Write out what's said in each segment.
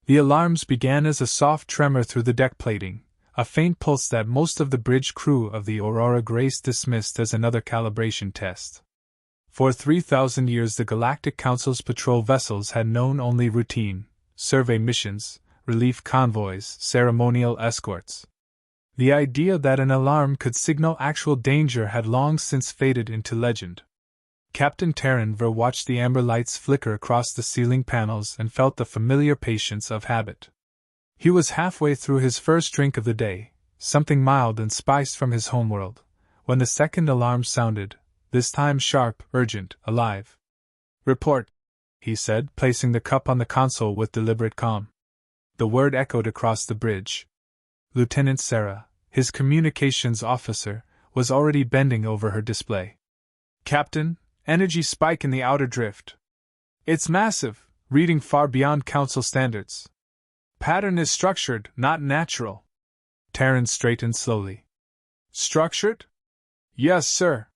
The alarms began as a soft tremor through the deck plating, a faint pulse that most of the bridge crew of the Aurora Grace dismissed as another calibration test. For 3,000 years the Galactic Council's patrol vessels had known only routine, survey missions, relief convoys, ceremonial escorts. The idea that an alarm could signal actual danger had long since faded into legend. Captain Terran Ver watched the amber lights flicker across the ceiling panels and felt the familiar patience of habit. He was halfway through his first drink of the day, something mild and spiced from his homeworld, when the second alarm sounded, this time sharp, urgent, alive. "Report," he said, placing the cup on the console with deliberate calm. The word echoed across the bridge. Lieutenant Sarah, his communications officer, was already bending over her display. "Captain, energy spike in the outer drift. It's massive, reading far beyond Council standards. Pattern is structured, not natural." Terran straightened slowly. "Structured?" "Yes, sir.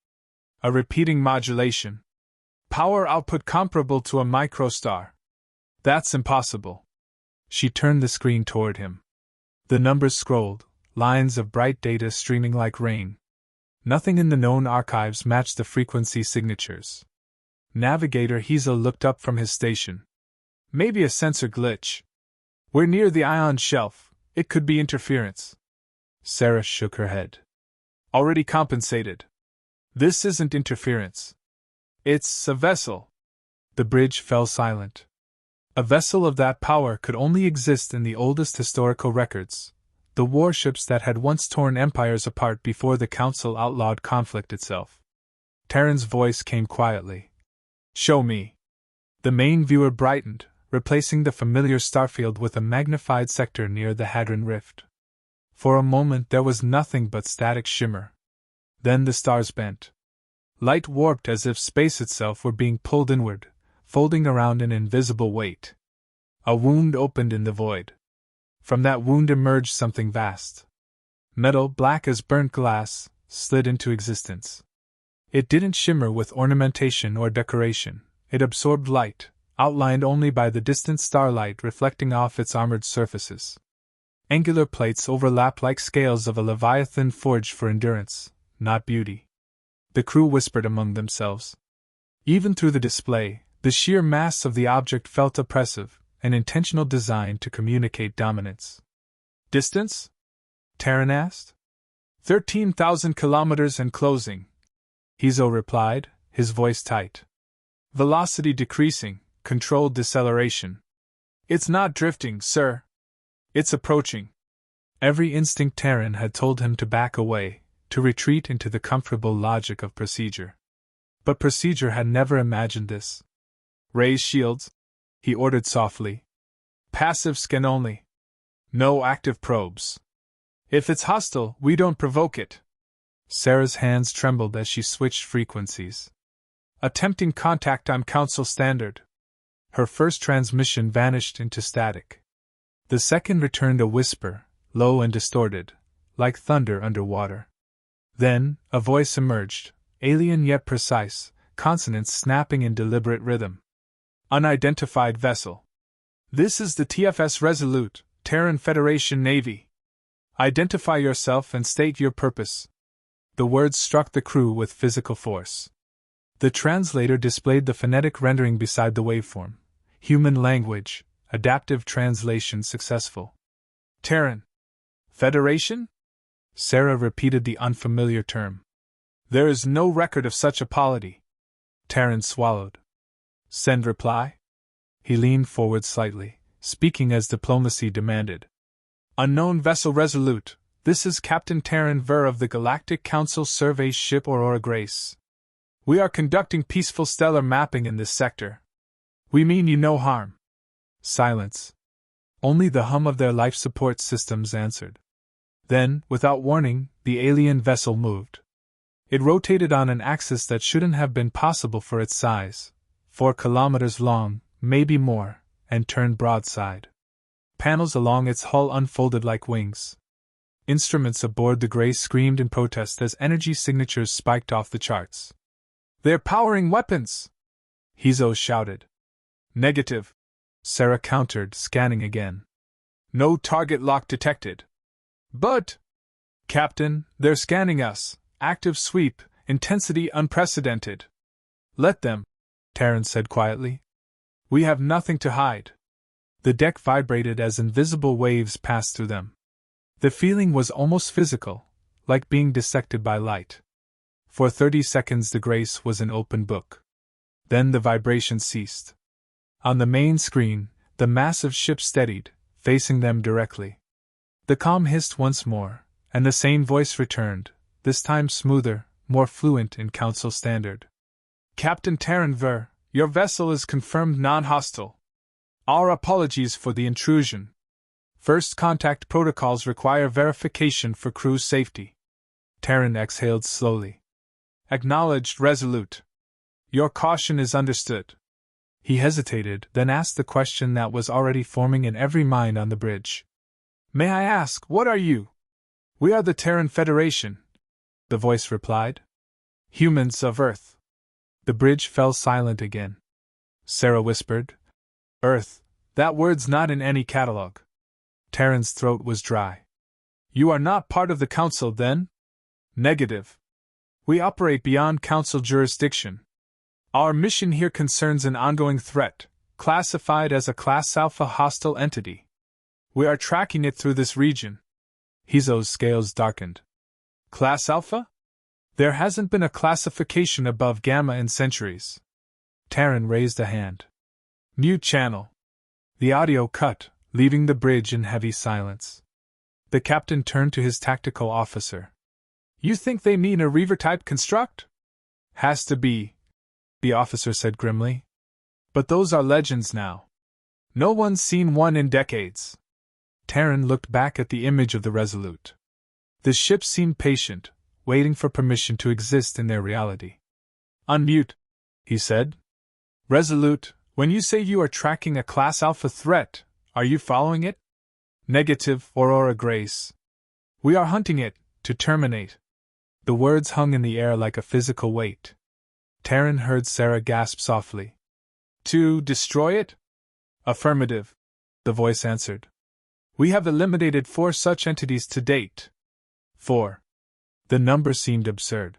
A repeating modulation. Power output comparable to a microstar." "That's impossible." She turned the screen toward him. The numbers scrolled, lines of bright data streaming like rain. Nothing in the known archives matched the frequency signatures. Navigator Hazel looked up from his station. "Maybe a sensor glitch. We're near the ion shelf, it could be interference." Sarah shook her head. "Already compensated. This isn't interference. It's a vessel." The bridge fell silent. A vessel of that power could only exist in the oldest historical records, the warships that had once torn empires apart before the Council outlawed conflict itself. Terran's voice came quietly. "Show me." The main viewer brightened, replacing the familiar starfield with a magnified sector near the Hadron Rift. For a moment there was nothing but static shimmer. Then the stars bent. Light warped as if space itself were being pulled inward, folding around an invisible weight. A wound opened in the void. From that wound emerged something vast. Metal, black as burnt glass, slid into existence. It didn't shimmer with ornamentation or decoration. It absorbed light, outlined only by the distant starlight reflecting off its armored surfaces. Angular plates overlapped like scales of a leviathan forged for endurance, not beauty. The crew whispered among themselves. Even through the display, the sheer mass of the object felt oppressive, an intentional design to communicate dominance. "Distance?" Terran asked. 13,000 kilometers and closing," Hazel replied, his voice tight. "Velocity decreasing, controlled deceleration." "It's not drifting, sir. It's approaching." Every instinct Terran had told him to back away, to retreat into the comfortable logic of procedure. But procedure had never imagined this. "Raise shields," he ordered softly. "Passive scan only. No active probes. If it's hostile, we don't provoke it." Sarah's hands trembled as she switched frequencies. "Attempting contact on Council standard." Her first transmission vanished into static. The second returned a whisper, low and distorted, like thunder underwater. Then, a voice emerged, alien yet precise, consonants snapping in deliberate rhythm. "Unidentified vessel. This is the TFS Resolute, Terran Federation Navy. Identify yourself and state your purpose." The words struck the crew with physical force. The translator displayed the phonetic rendering beside the waveform. Human language, adaptive translation successful. "Terran Federation?" Sarah repeated the unfamiliar term. "There is no record of such a polity." Terran swallowed. "Send reply?" He leaned forward slightly, speaking as diplomacy demanded. "Unknown vessel Resolute, this is Captain Terran Ver of the Galactic Council survey ship Aurora Grace. We are conducting peaceful stellar mapping in this sector. We mean you no harm." Silence. Only the hum of their life support systems answered. Then, without warning, the alien vessel moved. It rotated on an axis that shouldn't have been possible for its size, 4 kilometers long, maybe more, and turned broadside. Panels along its hull unfolded like wings. Instruments aboard the Grace screamed in protest as energy signatures spiked off the charts. "They're powering weapons!" Hazel shouted. "Negative," Sarah countered, scanning again. No target lock detected. But, Captain, they're scanning us. Active sweep, intensity unprecedented. Let them, Terrence said quietly. We have nothing to hide. The deck vibrated as invisible waves passed through them. The feeling was almost physical, like being dissected by light. For 30 seconds the Grace was an open book. Then the vibration ceased. On the main screen, the massive ship steadied, facing them directly. The comm hissed once more, and the same voice returned, this time smoother, more fluent in Council standard. Captain Terran Ver, your vessel is confirmed non-hostile. Our apologies for the intrusion. First contact protocols require verification for crew safety. Terran exhaled slowly. Acknowledged, Resolute. Your caution is understood. He hesitated, then asked the question that was already forming in every mind on the bridge. May I ask, what are you? We are the Terran Federation, the voice replied. Humans of Earth. The bridge fell silent again. Sarah whispered. Earth, that word's not in any catalog. Terran's throat was dry. You are not part of the Council, then? Negative. We operate beyond Council jurisdiction. Our mission here concerns an ongoing threat, classified as a Class Alpha hostile entity. We are tracking it through this region. Hizo's scales darkened. Class Alpha? There hasn't been a classification above Gamma in centuries. Terran raised a hand. Mute channel. The audio cut, leaving the bridge in heavy silence. The captain turned to his tactical officer. You think they mean a Reaver-type construct? Has to be, the officer said grimly. But those are legends now. No one's seen one in decades. Terran looked back at the image of the Resolute. The ship seemed patient, waiting for permission to exist in their reality. Unmute, he said. Resolute, when you say you are tracking a Class Alpha threat, are you following it? Negative, Aurora Grace. We are hunting it, to terminate. The words hung in the air like a physical weight. Terran heard Sarah gasp softly. To destroy it? Affirmative, the voice answered. We have eliminated 4 such entities to date. 4. The number seemed absurd.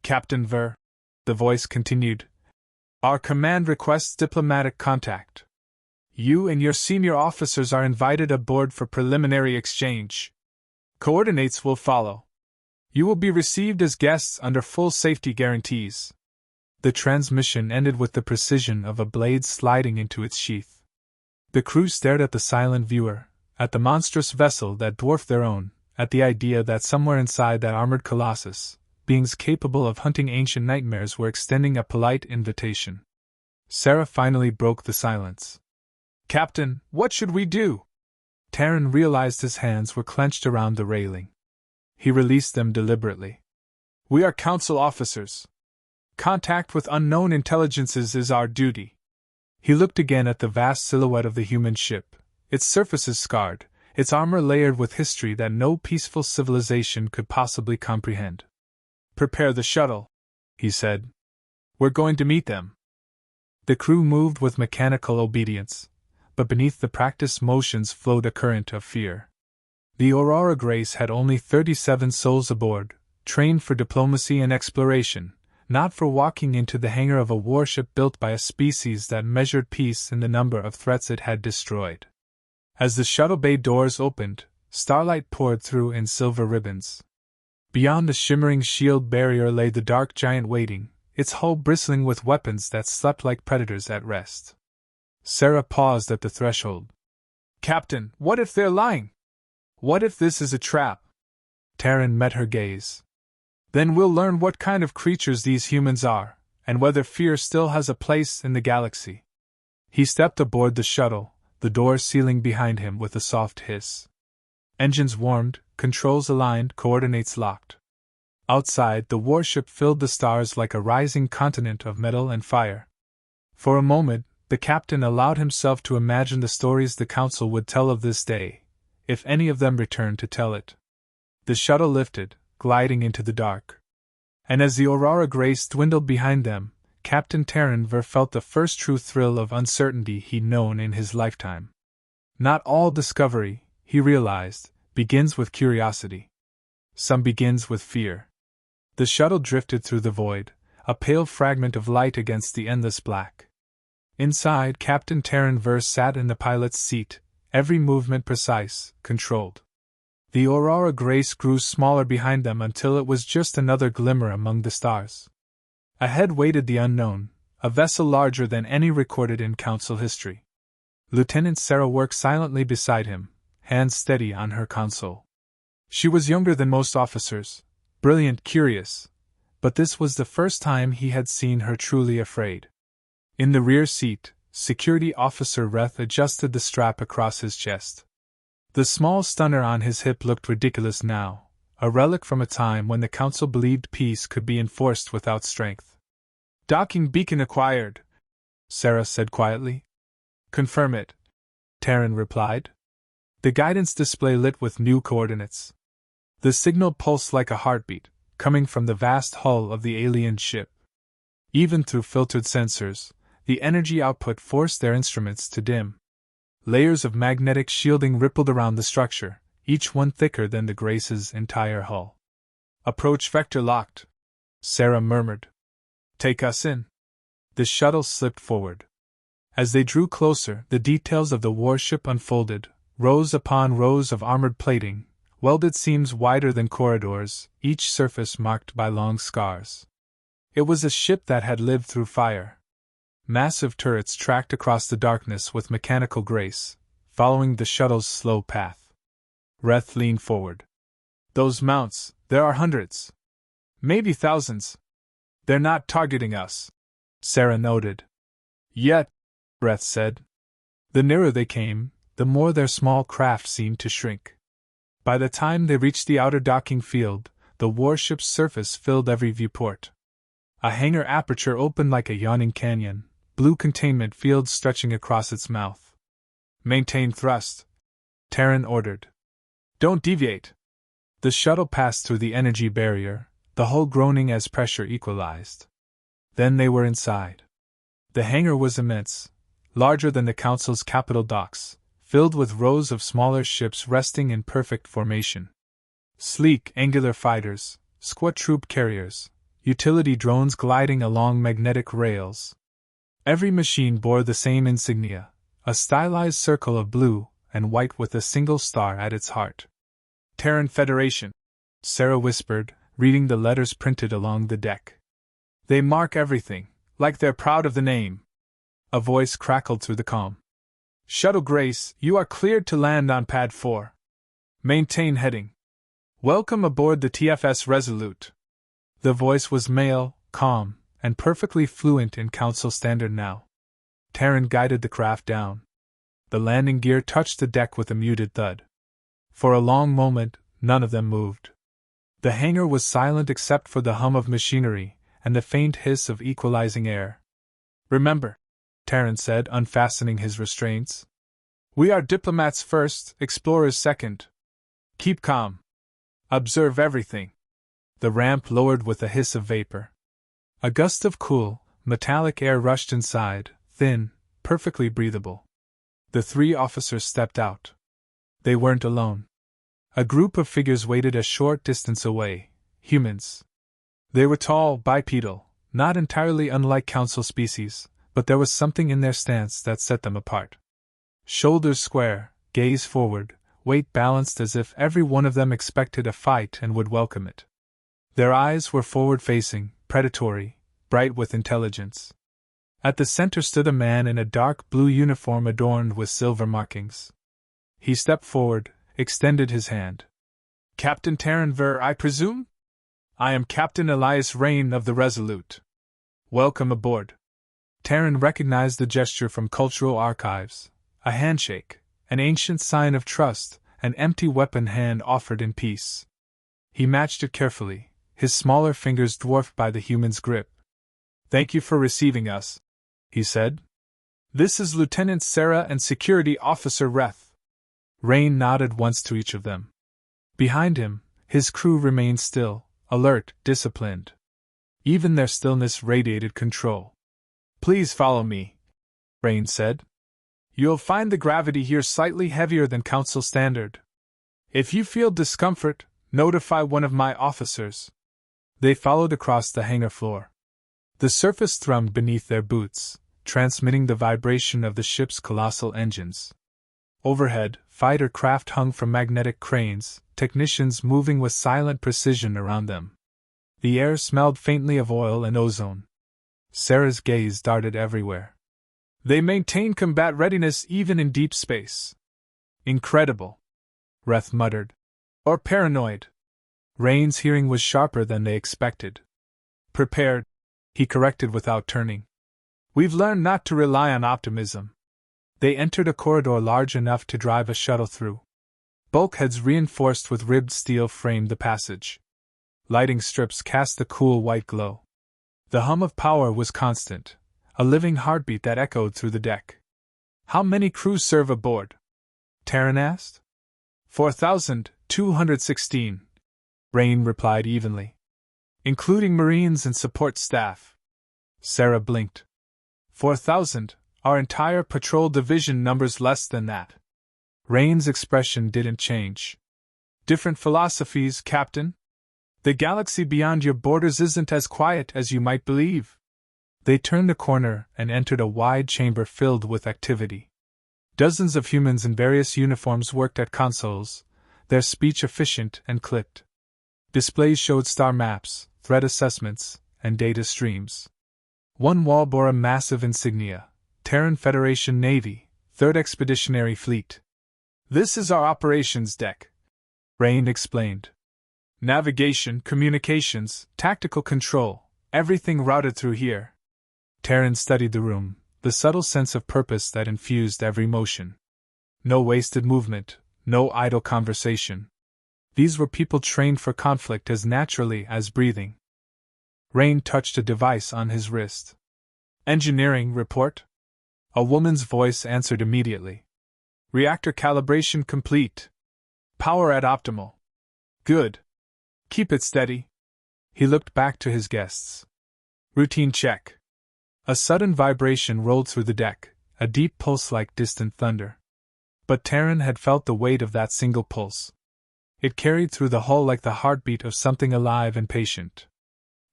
Captain Ver, the voice continued. Our command requests diplomatic contact. You and your senior officers are invited aboard for preliminary exchange. Coordinates will follow. You will be received as guests under full safety guarantees. The transmission ended with the precision of a blade sliding into its sheath. The crew stared at the silent viewer, at the monstrous vessel that dwarfed their own, at the idea that somewhere inside that armored colossus, beings capable of hunting ancient nightmares were extending a polite invitation. Sarah finally broke the silence. Captain, what should we do? Terran realized his hands were clenched around the railing. He released them deliberately. We are Council officers. Contact with unknown intelligences is our duty. He looked again at the vast silhouette of the human ship, its surfaces scarred, its armor layered with history that no peaceful civilization could possibly comprehend. Prepare the shuttle, he said. We're going to meet them. The crew moved with mechanical obedience, but beneath the practiced motions flowed a current of fear. The Aurora Grace had only 37 souls aboard, trained for diplomacy and exploration, not for walking into the hangar of a warship built by a species that measured peace in the number of threats it had destroyed. As the shuttle bay doors opened, starlight poured through in silver ribbons. Beyond the shimmering shield barrier lay the dark giant waiting, its hull bristling with weapons that slept like predators at rest. Sarah paused at the threshold. Captain, what if they're lying? What if this is a trap? Terran met her gaze. Then we'll learn what kind of creatures these humans are, and whether fear still has a place in the galaxy. He stepped aboard the shuttle, the door sealing behind him with a soft hiss. Engines warmed, controls aligned, coordinates locked. Outside, the warship filled the stars like a rising continent of metal and fire. For a moment, the captain allowed himself to imagine the stories the Council would tell of this day, if any of them returned to tell it. The shuttle lifted, gliding into the dark. And as the Aurora Grace dwindled behind them, Captain Terran felt the first true thrill of uncertainty he'd known in his lifetime. Not all discovery, he realized, begins with curiosity. Some begins with fear. The shuttle drifted through the void, a pale fragment of light against the endless black. Inside, Captain Terran sat in the pilot's seat, every movement precise, controlled. The aurora grace grew smaller behind them until it was just another glimmer among the stars. Ahead waited the unknown, a vessel larger than any recorded in Council history. Lieutenant Sarah worked silently beside him, hands steady on her console. She was younger than most officers, brilliant, curious, but this was the first time he had seen her truly afraid. In the rear seat, Security Officer Reth adjusted the strap across his chest. The small stunner on his hip looked ridiculous now, a relic from a time when the Council believed peace could be enforced without strength. "Docking beacon acquired," Sarah said quietly. "Confirm it," Terran replied. The guidance display lit with new coordinates. The signal pulsed like a heartbeat, coming from the vast hull of the alien ship. Even through filtered sensors, the energy output forced their instruments to dim. Layers of magnetic shielding rippled around the structure, each one thicker than the Grace's entire hull. "Approach vector locked," Sarah murmured. "Take us in." The shuttle slipped forward. As they drew closer, the details of the warship unfolded, rows upon rows of armored plating, welded seams wider than corridors, each surface marked by long scars. It was a ship that had lived through fire. Massive turrets tracked across the darkness with mechanical grace, following the shuttle's slow path. Reth leaned forward. "Those mounts, there are hundreds. Maybe thousands. They're not targeting us," Sarah noted. "Yet," Reth said. The nearer they came, the more their small craft seemed to shrink. By the time they reached the outer docking field, the warship's surface filled every viewport. A hangar aperture opened like a yawning canyon, blue containment fields stretching across its mouth. "Maintain thrust," Terran ordered. "Don't deviate." The shuttle passed through the energy barrier, the hull groaning as pressure equalized. Then they were inside. The hangar was immense, larger than the Council's capital docks, filled with rows of smaller ships resting in perfect formation. Sleek, angular fighters, squat troop carriers, utility drones gliding along magnetic rails. Every machine bore the same insignia, a stylized circle of blue and white with a single star at its heart. "Terran Federation," Sarah whispered, reading the letters printed along the deck. "They mark everything, like they're proud of the name." A voice crackled through the calm. "Shuttle Grace, you are cleared to land on Pad 4. Maintain heading. Welcome aboard the TFS Resolute." The voice was male, calm, and perfectly fluent in Council standard now. Terran guided the craft down. The landing gear touched the deck with a muted thud. For a long moment, none of them moved. The hangar was silent except for the hum of machinery and the faint hiss of equalizing air. "Remember," Terran said, unfastening his restraints. "We are diplomats first, explorers second. Keep calm. Observe everything." The ramp lowered with a hiss of vapor. A gust of cool, metallic air rushed inside, thin, perfectly breathable. The three officers stepped out. They weren't alone. A group of figures waited a short distance away, humans. They were tall, bipedal, not entirely unlike Council species, but there was something in their stance that set them apart. Shoulders square, gaze forward, weight balanced as if every one of them expected a fight and would welcome it. Their eyes were forward-facing, predatory, bright with intelligence. At the center stood a man in a dark blue uniform adorned with silver markings. He stepped forward, extended his hand. "Captain Terran I presume? I am Captain Elias Rain of the Resolute. Welcome aboard." Terran recognized the gesture from cultural archives, a handshake, an ancient sign of trust, an empty weapon hand offered in peace. He matched it carefully, his smaller fingers dwarfed by the human's grip. "Thank you for receiving us," he said. "This is Lieutenant Sarah and Security Officer Reth." Rain nodded once to each of them. Behind him, his crew remained still, alert, disciplined. Even their stillness radiated control. Please follow me, Rain said. You'll find the gravity here slightly heavier than Council standard. If you feel discomfort, notify one of my officers. They followed across the hangar floor. The surface thrummed beneath their boots, transmitting the vibration of the ship's colossal engines. Overhead, fighter craft hung from magnetic cranes, technicians moving with silent precision around them. The air smelled faintly of oil and ozone. Sarah's gaze darted everywhere. They maintain combat readiness even in deep space. Incredible, Reth muttered. Or paranoid. Rain's hearing was sharper than they expected. Prepared, he corrected without turning. We've learned not to rely on optimism. They entered a corridor large enough to drive a shuttle through. Bulkheads reinforced with ribbed steel framed the passage. Lighting strips cast the cool white glow. The hum of power was constant, a living heartbeat that echoed through the deck. How many crew serve aboard? Terran asked. 4,216, Rain replied evenly. Including Marines and support staff. Sarah blinked. 4,000, our entire patrol division numbers less than that. Rain's expression didn't change. Different philosophies, Captain? The galaxy beyond your borders isn't as quiet as you might believe. They turned the corner and entered a wide chamber filled with activity. Dozens of humans in various uniforms worked at consoles, their speech efficient and clipped. Displays showed star maps, threat assessments, and data streams. One wall bore a massive insignia, Terran Federation Navy, 3rd Expeditionary Fleet. This is our operations deck, Rain explained. Navigation, communications, tactical control, everything routed through here. Terran studied the room, the subtle sense of purpose that infused every motion. No wasted movement, no idle conversation. These were people trained for conflict as naturally as breathing. Rain touched a device on his wrist. Engineering report? A woman's voice answered immediately. Reactor calibration complete. Power at optimal. Good. Keep it steady. He looked back to his guests. Routine check. A sudden vibration rolled through the deck, a deep pulse like distant thunder. But Terran had felt the weight of that single pulse. It carried through the hull like the heartbeat of something alive and patient.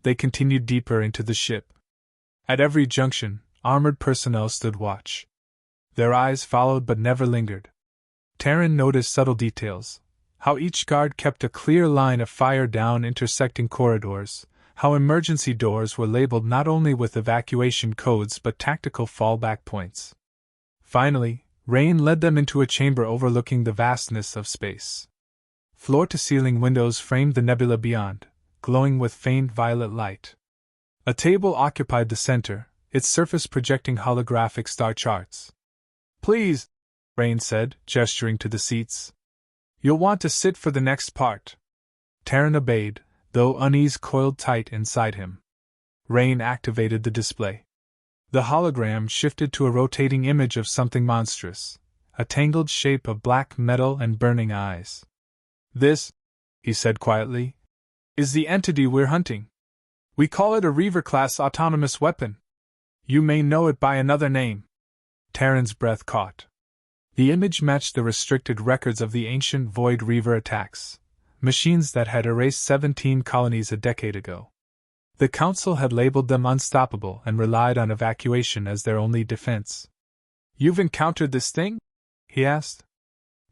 They continued deeper into the ship. At every junction, armored personnel stood watch. Their eyes followed but never lingered. Terran noticed subtle details, how each guard kept a clear line of fire down intersecting corridors, how emergency doors were labeled not only with evacuation codes but tactical fallback points. Finally, Rain led them into a chamber overlooking the vastness of space. Floor-to-ceiling windows framed the nebula beyond, glowing with faint violet light. A table occupied the center, its surface projecting holographic star charts. Please, Rain said, gesturing to the seats. You'll want to sit for the next part. Terran obeyed, though unease coiled tight inside him. Rain activated the display. The hologram shifted to a rotating image of something monstrous, a tangled shape of black metal and burning eyes. This, he said quietly, is the entity we're hunting. We call it a Reaver-class autonomous weapon. You may know it by another name. Terran's breath caught. The image matched the restricted records of the ancient Void Reaver attacks, machines that had erased 17 colonies a decade ago. The Council had labeled them unstoppable and relied on evacuation as their only defense. You've encountered this thing? He asked.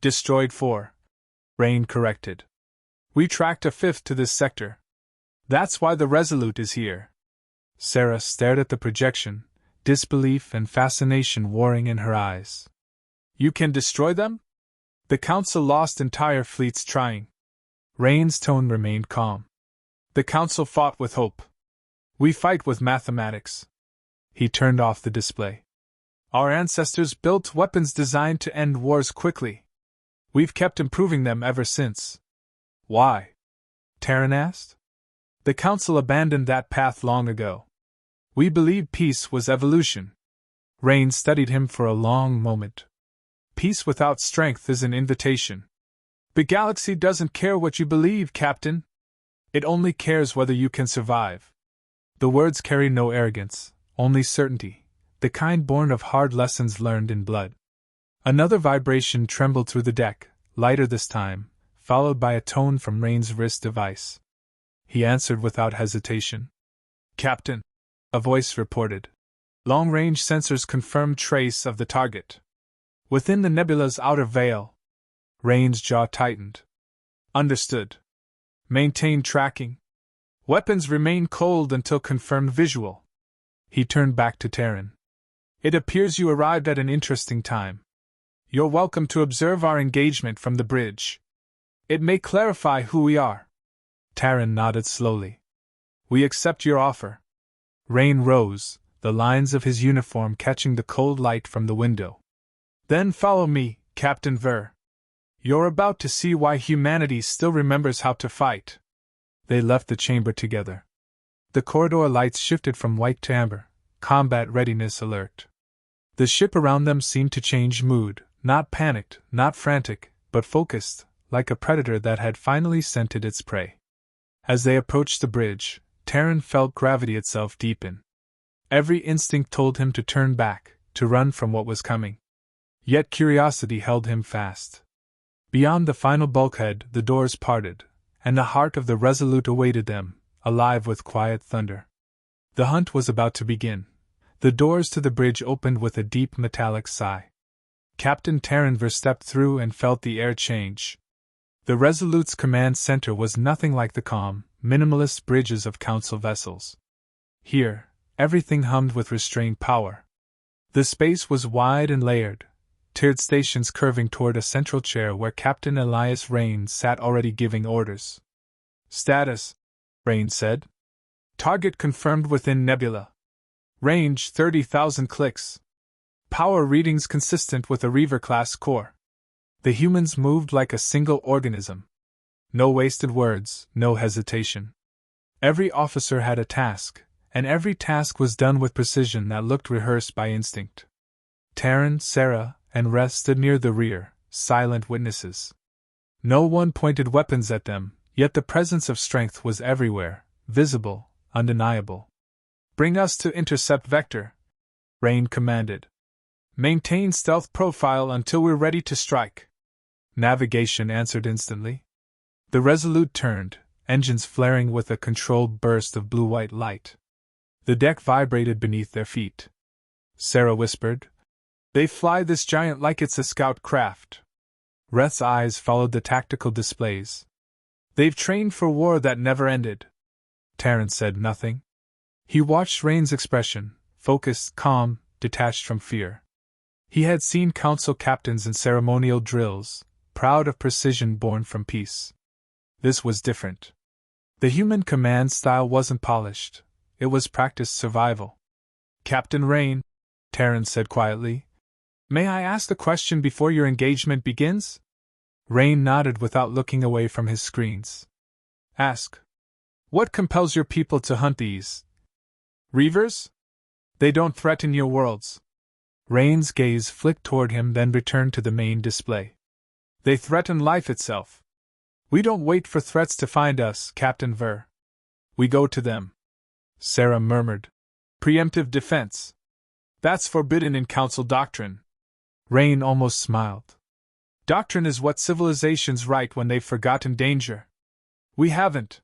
Destroyed 4. Rain corrected. We tracked a 5th to this sector. That's why the Resolute is here. Sarah stared at the projection, disbelief and fascination warring in her eyes. You can destroy them? The Council lost entire fleets trying. Rain's tone remained calm. The Council fought with hope. We fight with mathematics. He turned off the display. Our ancestors built weapons designed to end wars quickly. We've kept improving them ever since. Why? Terran asked. The Council abandoned that path long ago. We believed peace was evolution. Rain studied him for a long moment. Peace without strength is an invitation. The galaxy doesn't care what you believe, Captain. It only cares whether you can survive. The words carry no arrogance, only certainty, the kind born of hard lessons learned in blood. Another vibration trembled through the deck, lighter this time, followed by a tone from Rain's wrist device. He answered without hesitation. "Captain," a voice reported. "Long-range sensors confirm trace of the target. Within the nebula's outer veil." Rain's jaw tightened. "Understood. Maintain tracking. Weapons remain cold until confirmed visual." He turned back to Terran. "It appears you arrived at an interesting time. You're welcome to observe our engagement from the bridge. It may clarify who we are." Terran nodded slowly. "We accept your offer." Rain rose, the lines of his uniform catching the cold light from the window. "Then follow me, Captain Ver. You're about to see why humanity still remembers how to fight." They left the chamber together. The corridor lights shifted from white to amber, combat readiness alert. The ship around them seemed to change mood, not panicked, not frantic, but focused, like a predator that had finally scented its prey. As they approached the bridge, Terran felt gravity itself deepen. Every instinct told him to turn back, to run from what was coming. Yet curiosity held him fast. Beyond the final bulkhead, the doors parted, and the heart of the Resolute awaited them, alive with quiet thunder. The hunt was about to begin. The doors to the bridge opened with a deep metallic sigh. Captain Terran Ver stepped through and felt the air change. The Resolute's command center was nothing like the calm, minimalist bridges of Council vessels. Here, everything hummed with restrained power. The space was wide and layered, tiered stations curving toward a central chair where Captain Elias Rain sat already giving orders. "Status," Rain said. "Target confirmed within nebula. Range 30,000 clicks. Power readings consistent with a Reaver-class core." The humans moved like a single organism. No wasted words, no hesitation. Every officer had a task, and every task was done with precision that looked rehearsed by instinct. Terran, Sarah, and Reth stood near the rear, silent witnesses. No one pointed weapons at them, yet the presence of strength was everywhere, visible, undeniable. "Bring us to intercept vector," Rain commanded. "Maintain stealth profile until we're ready to strike." Navigation answered instantly. The Resolute turned, engines flaring with a controlled burst of blue-white light. The deck vibrated beneath their feet. Sarah whispered, "They fly this giant like it's a scout craft." Reth's eyes followed the tactical displays. "They've trained for war that never ended." Terran said nothing. He watched Rain's expression, focused, calm, detached from fear. He had seen council captains in ceremonial drills, proud of precision born from peace. This was different. The human command style wasn't polished, it was practiced survival. "Captain Rain," Terran said quietly, "may I ask a question before your engagement begins?" Rain nodded without looking away from his screens. "Ask. What compels your people to hunt these Reavers? They don't threaten your worlds." Rain's gaze flicked toward him, then returned to the main display. "They threaten life itself. We don't wait for threats to find us, Captain Ver. We go to them." Sarah murmured, "Preemptive defense. That's forbidden in Council doctrine." Rain almost smiled. "Doctrine is what civilizations write when they've forgotten danger. We haven't."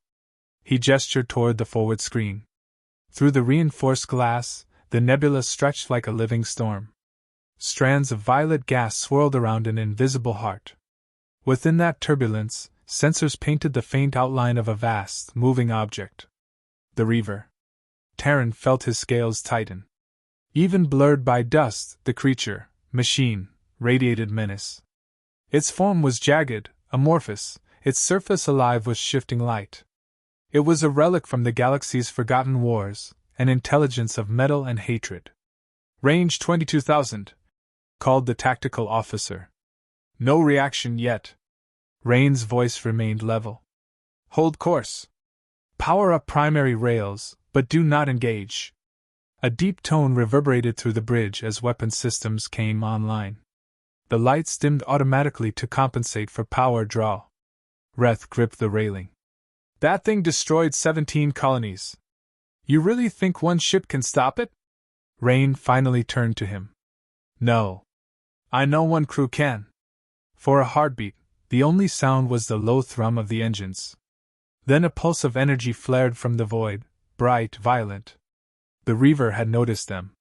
He gestured toward the forward screen. Through the reinforced glass, the nebula stretched like a living storm. Strands of violet gas swirled around an invisible heart. Within that turbulence, sensors painted the faint outline of a vast, moving object. The Reaver. Terran felt his scales tighten. Even blurred by dust, the creature, machine, radiated menace. Its form was jagged, amorphous, its surface alive with shifting light. It was a relic from the galaxy's forgotten wars, an intelligence of metal and hatred. "Range 22,000, called the tactical officer. "No reaction yet." Rain's voice remained level. "Hold course. Power up primary rails, but do not engage." A deep tone reverberated through the bridge as weapon systems came online. The lights dimmed automatically to compensate for power draw. Reth gripped the railing. "That thing destroyed 17 colonies. You really think one ship can stop it?" Rain finally turned to him. No. I know one crew can. For a heartbeat, the only sound was the low thrum of the engines. Then a pulse of energy flared from the void, bright, violent. The Reaver had noticed them.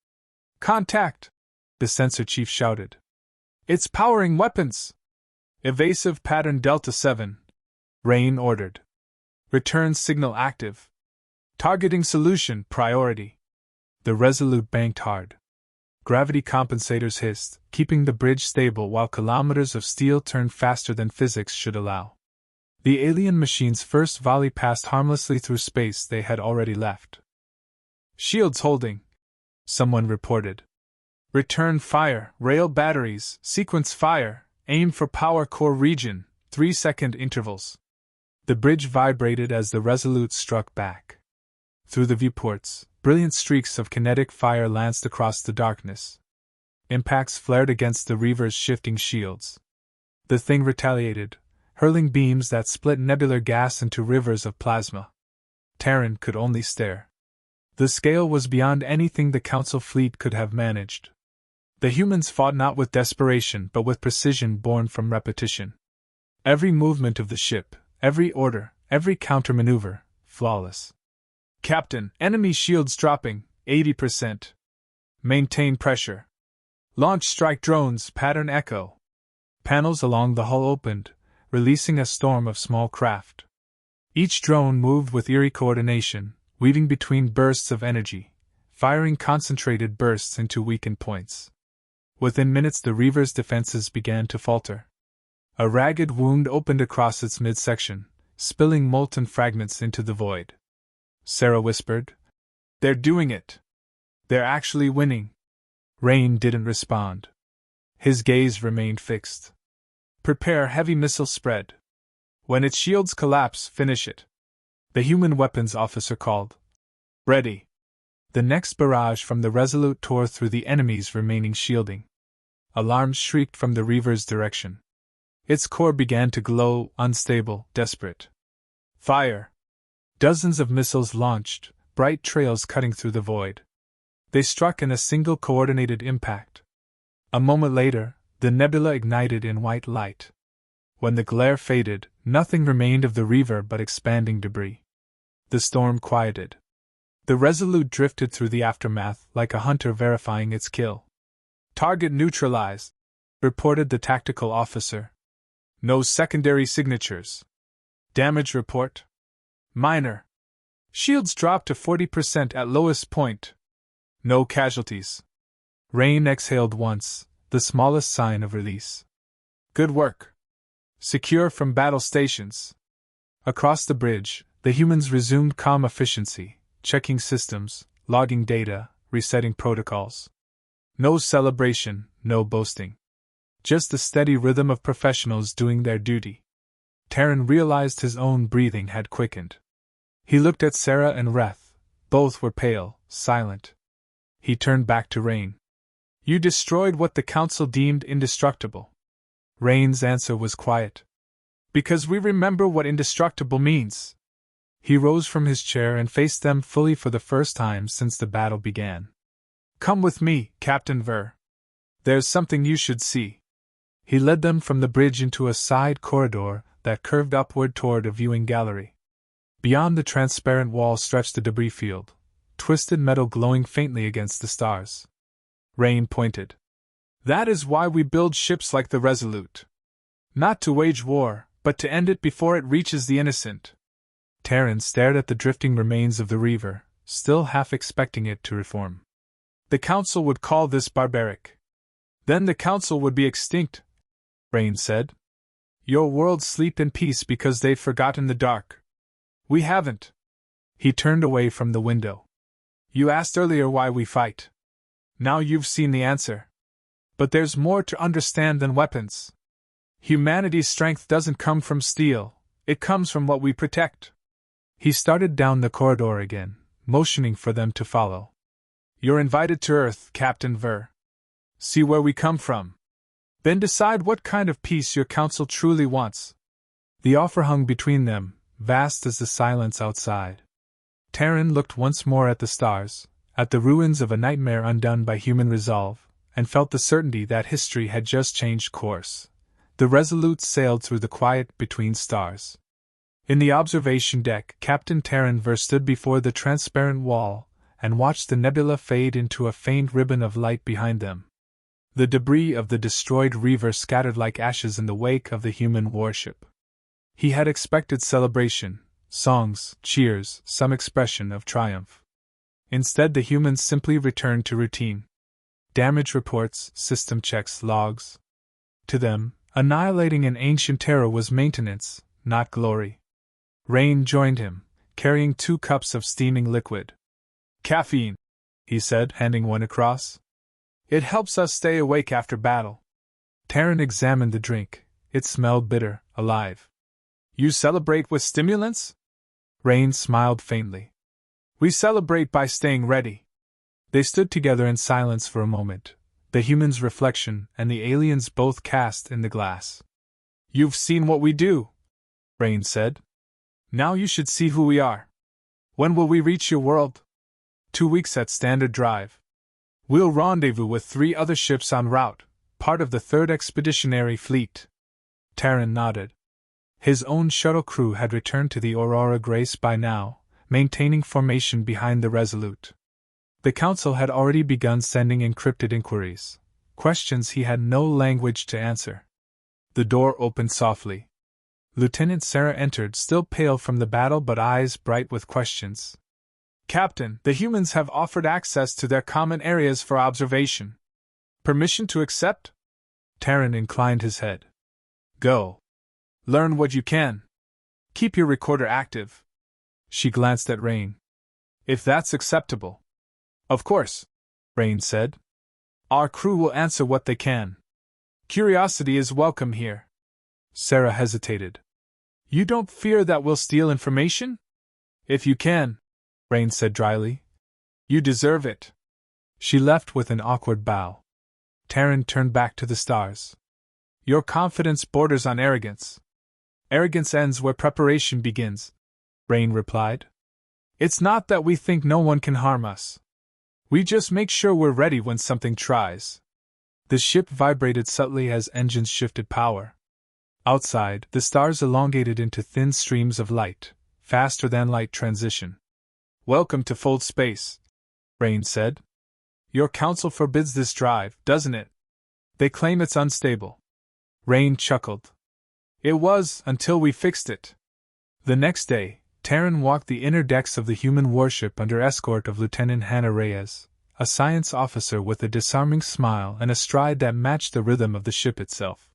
Contact! The sensor chief shouted. It's powering weapons! Evasive pattern Delta 7. Rain ordered. Return signal active. Targeting solution priority. The Resolute banked hard. Gravity compensators hissed, keeping the bridge stable while kilometers of steel turned faster than physics should allow. The alien machine's first volley passed harmlessly through space they had already left. Shields holding, someone reported. Return fire, rail batteries, sequence fire, aim for power core region, 3-second intervals. The bridge vibrated as the Resolute struck back. Through the viewports, brilliant streaks of kinetic fire lanced across the darkness. Impacts flared against the Reaver's shifting shields. The thing retaliated, hurling beams that split nebular gas into rivers of plasma. Terran could only stare. The scale was beyond anything the Council fleet could have managed. The humans fought not with desperation but with precision born from repetition. Every movement of the ship, every order, every countermaneuver, flawless. Captain, enemy shields dropping, 80%. Maintain pressure. Launch strike drones, pattern echo. Panels along the hull opened, releasing a storm of small craft. Each drone moved with eerie coordination, weaving between bursts of energy, firing concentrated bursts into weakened points. Within minutes the Reaver's defenses began to falter. A ragged wound opened across its midsection, spilling molten fragments into the void. Sarah whispered, "They're doing it. They're actually winning." Rain didn't respond. His gaze remained fixed. "Prepare heavy missile spread. When its shields collapse, finish it." The human weapons officer called. "Ready." The next barrage from the Resolute tore through the enemy's remaining shielding. Alarms shrieked from the Reaver's direction. Its core began to glow, unstable, desperate. Fire! Dozens of missiles launched, bright trails cutting through the void. They struck in a single coordinated impact. A moment later, the nebula ignited in white light. When the glare faded, nothing remained of the Reaver but expanding debris. The storm quieted. The Resolute drifted through the aftermath like a hunter verifying its kill. "Target neutralized," reported the tactical officer. "No secondary signatures." "Damage report?" "Minor. Shields dropped to 40% at lowest point. No casualties." Rain exhaled once, the smallest sign of release. "Good work. Secure from battle stations." Across the bridge, the humans resumed calm efficiency, checking systems, logging data, resetting protocols. No celebration, no boasting. Just the steady rhythm of professionals doing their duty. Terran realized his own breathing had quickened. He looked at Sarah and Reth. Both were pale, silent. He turned back to Rain. "You destroyed what the Council deemed indestructible." Rain's answer was quiet. "Because we remember what indestructible means." He rose from his chair and faced them fully for the first time since the battle began. "Come with me, Captain Ver. There's something you should see." He led them from the bridge into a side corridor that curved upward toward a viewing gallery. Beyond the transparent wall stretched the debris field, twisted metal glowing faintly against the stars. Rain pointed. "That is why we build ships like the Resolute. Not to wage war, but to end it before it reaches the innocent." Terran stared at the drifting remains of the Reaver, still half expecting it to reform. "The Council would call this barbaric. Then the Council would be extinct," Rain said. "Your worlds sleep in peace because they've forgotten the dark. We haven't." He turned away from the window. "You asked earlier why we fight. Now you've seen the answer. But there's more to understand than weapons. Humanity's strength doesn't come from steel, it comes from what we protect." He started down the corridor again, motioning for them to follow. "You're invited to Earth, Captain Ver. See where we come from. Then decide what kind of peace your Council truly wants." The offer hung between them, vast as the silence outside. Terran looked once more at the stars, at the ruins of a nightmare undone by human resolve, and felt the certainty that history had just changed course. The Resolute sailed through the quiet between stars. In the observation deck, Captain Terran stood before the transparent wall and watched the nebula fade into a faint ribbon of light behind them. The debris of the destroyed Reaver scattered like ashes in the wake of the human warship. He had expected celebration, songs, cheers, some expression of triumph. Instead, the humans simply returned to routine. Damage reports, system checks, logs. To them, annihilating an ancient terror was maintenance, not glory. Rain joined him, carrying 2 cups of steaming liquid. "Caffeine," he said, handing one across. "It helps us stay awake after battle." Terran examined the drink. It smelled bitter, alive. "You celebrate with stimulants?" Rain smiled faintly. "We celebrate by staying ready." They stood together in silence for a moment, the human's reflection and the alien's both cast in the glass. "You've seen what we do," Rain said. "Now you should see who we are. When will we reach your world?" 2 weeks at Standard Drive. We'll rendezvous with 3 other ships en route, part of the 3rd Expeditionary Fleet. Terran nodded. His own shuttle crew had returned to the Aurora Grace by now, maintaining formation behind the Resolute. The Council had already begun sending encrypted inquiries, questions he had no language to answer. The door opened softly. Lieutenant Sarah entered, still pale from the battle but eyes bright with questions. "Captain, the humans have offered access to their common areas for observation. Permission to accept?" Terran inclined his head. "Go. Learn what you can. Keep your recorder active." She glanced at Rain. "If that's acceptable." "Of course," Rain said. "Our crew will answer what they can. Curiosity is welcome here." Sarah hesitated. "You don't fear that we'll steal information?" "If you can," Rain said dryly. "You deserve it." She left with an awkward bow. Terran turned back to the stars. "Your confidence borders on arrogance." "Arrogance ends where preparation begins," Rain replied. "It's not that we think no one can harm us. We just make sure we're ready when something tries." The ship vibrated subtly as engines shifted power. Outside, the stars elongated into thin streams of light, faster than light transition. "Welcome to Fold Space," Rain said. "Your council forbids this drive, doesn't it? They claim it's unstable." Rain chuckled. "It was, until we fixed it." The next day, Terran walked the inner decks of the human warship under escort of Lieutenant Hannah Reyes, a science officer with a disarming smile and a stride that matched the rhythm of the ship itself.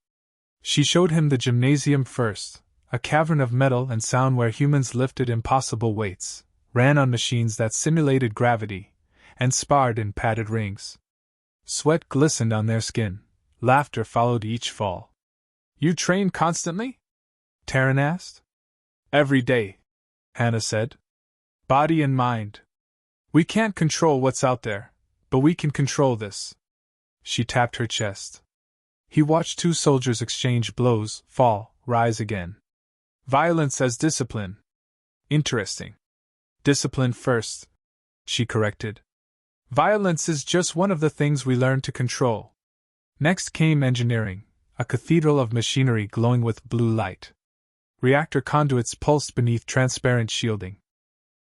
She showed him the gymnasium first, a cavern of metal and sound where humans lifted impossible weights, ran on machines that simulated gravity, and sparred in padded rings. Sweat glistened on their skin. Laughter followed each fall. "You train constantly?" Terran asked. "Every day," Hannah said. "Body and mind. We can't control what's out there, but we can control this." She tapped her chest. He watched 2 soldiers exchange blows, fall, rise again. "Violence as discipline. Interesting." "Discipline first," she corrected. "Violence is just one of the things we learn to control." Next came engineering, a cathedral of machinery glowing with blue light. Reactor conduits pulsed beneath transparent shielding.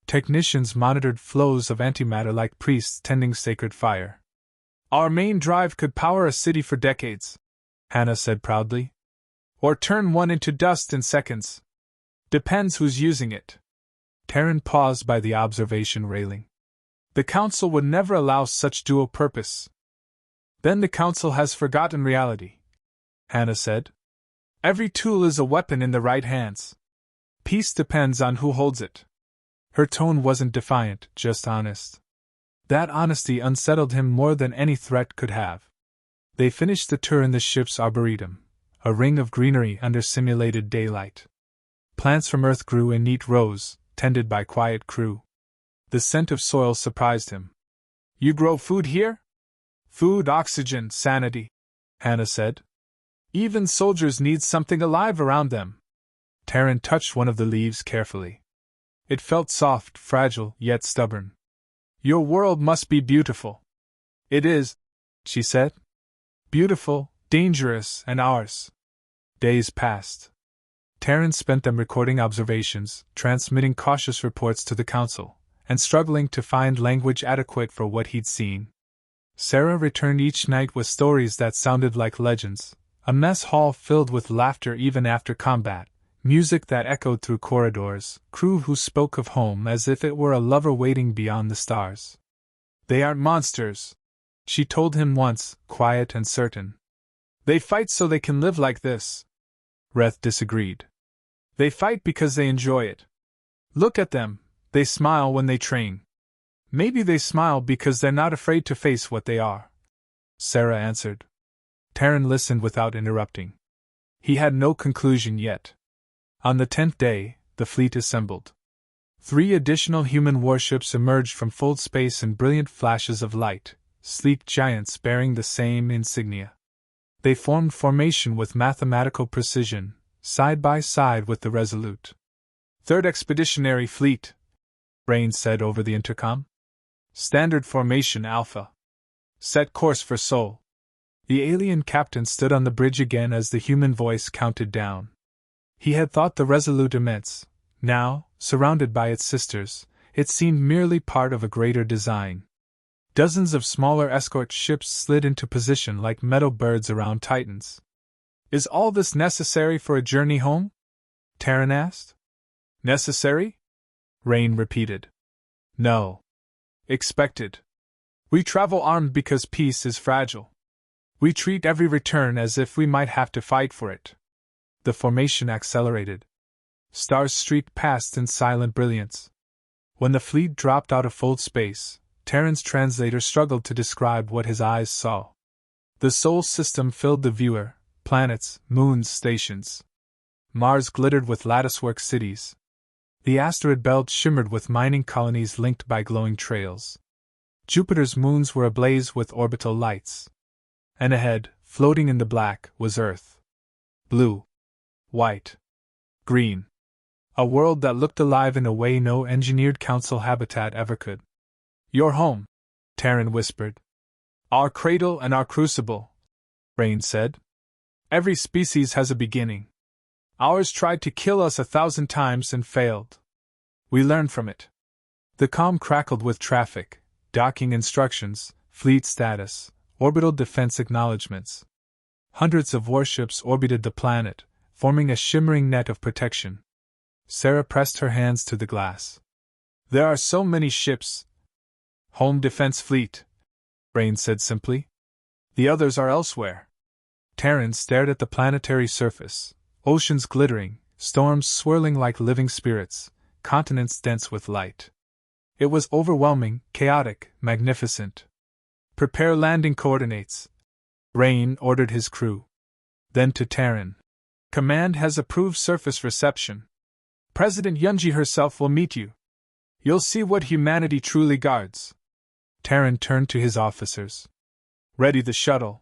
Technicians monitored flows of antimatter like priests tending sacred fire. "Our main drive could power a city for decades," Hannah said proudly. "Or turn one into dust in seconds. Depends who's using it." Terran paused by the observation railing. "The Council would never allow such dual purpose." "Then the Council has forgotten reality," Hannah said. "Every tool is a weapon in the right hands. Peace depends on who holds it." Her tone wasn't defiant, just honest. That honesty unsettled him more than any threat could have. They finished the tour in the ship's arboretum, a ring of greenery under simulated daylight. Plants from Earth grew in neat rows, tended by quiet crew. The scent of soil surprised him. "You grow food here?" "Food, oxygen, sanity," Hannah said. "Even soldiers need something alive around them." Terran touched one of the leaves carefully. It felt soft, fragile, yet stubborn. Your world must be beautiful. It is, she said. Beautiful, dangerous, and ours. Days passed. Terran spent them recording observations, transmitting cautious reports to the council, and struggling to find language adequate for what he'd seen. Sarah returned each night with stories that sounded like legends, a mess hall filled with laughter even after combat, music that echoed through corridors, crew who spoke of home as if it were a lover waiting beyond the stars. They aren't monsters, she told him once, quiet and certain. They fight so they can live like this. Reth disagreed. They fight because they enjoy it. Look at them, they smile when they train. Maybe they smile because they're not afraid to face what they are, Sarah answered. Terran listened without interrupting. He had no conclusion yet. On the 10th day, the fleet assembled. 3 additional human warships emerged from fold space in brilliant flashes of light, sleek giants bearing the same insignia. They formed formation with mathematical precision, side by side with the Resolute. 3rd Expeditionary Fleet, Rain said over the intercom. Standard Formation Alpha. Set course for Sol. The alien captain stood on the bridge again as the human voice counted down. He had thought the Resolute immense. Now, surrounded by its sisters, it seemed merely part of a greater design. Dozens of smaller escort ships slid into position like meadow birds around Titans. Is all this necessary for a journey home? Terran asked. Necessary? Rain repeated. No. Expected. We travel armed because peace is fragile. We treat every return as if we might have to fight for it. The formation accelerated. Stars streaked past in silent brilliance. When the fleet dropped out of fold space, Terran's translator struggled to describe what his eyes saw. The Sol system filled the viewer, planets, moons, stations. Mars glittered with latticework cities. The asteroid belt shimmered with mining colonies linked by glowing trails. Jupiter's moons were ablaze with orbital lights. And ahead, floating in the black, was Earth. Blue. White. Green. A world that looked alive in a way no engineered council habitat ever could. Your home, Terran whispered. Our cradle and our crucible, Rain said. Every species has a beginning. Ours tried to kill us 1,000 times and failed. We learned from it. The comm crackled with traffic, docking instructions, fleet status, orbital defense acknowledgements. Hundreds of warships orbited the planet, forming a shimmering net of protection. Sarah pressed her hands to the glass. There are so many ships. Home defense fleet, Rain said simply. The others are elsewhere. Terran stared at the planetary surface, oceans glittering, storms swirling like living spirits, continents dense with light. It was overwhelming, chaotic, magnificent. Prepare landing coordinates, Rain ordered his crew. Then to Terran. Command has approved surface reception. President Yunji herself will meet you. You'll see what humanity truly guards. Terran turned to his officers. Ready the shuttle.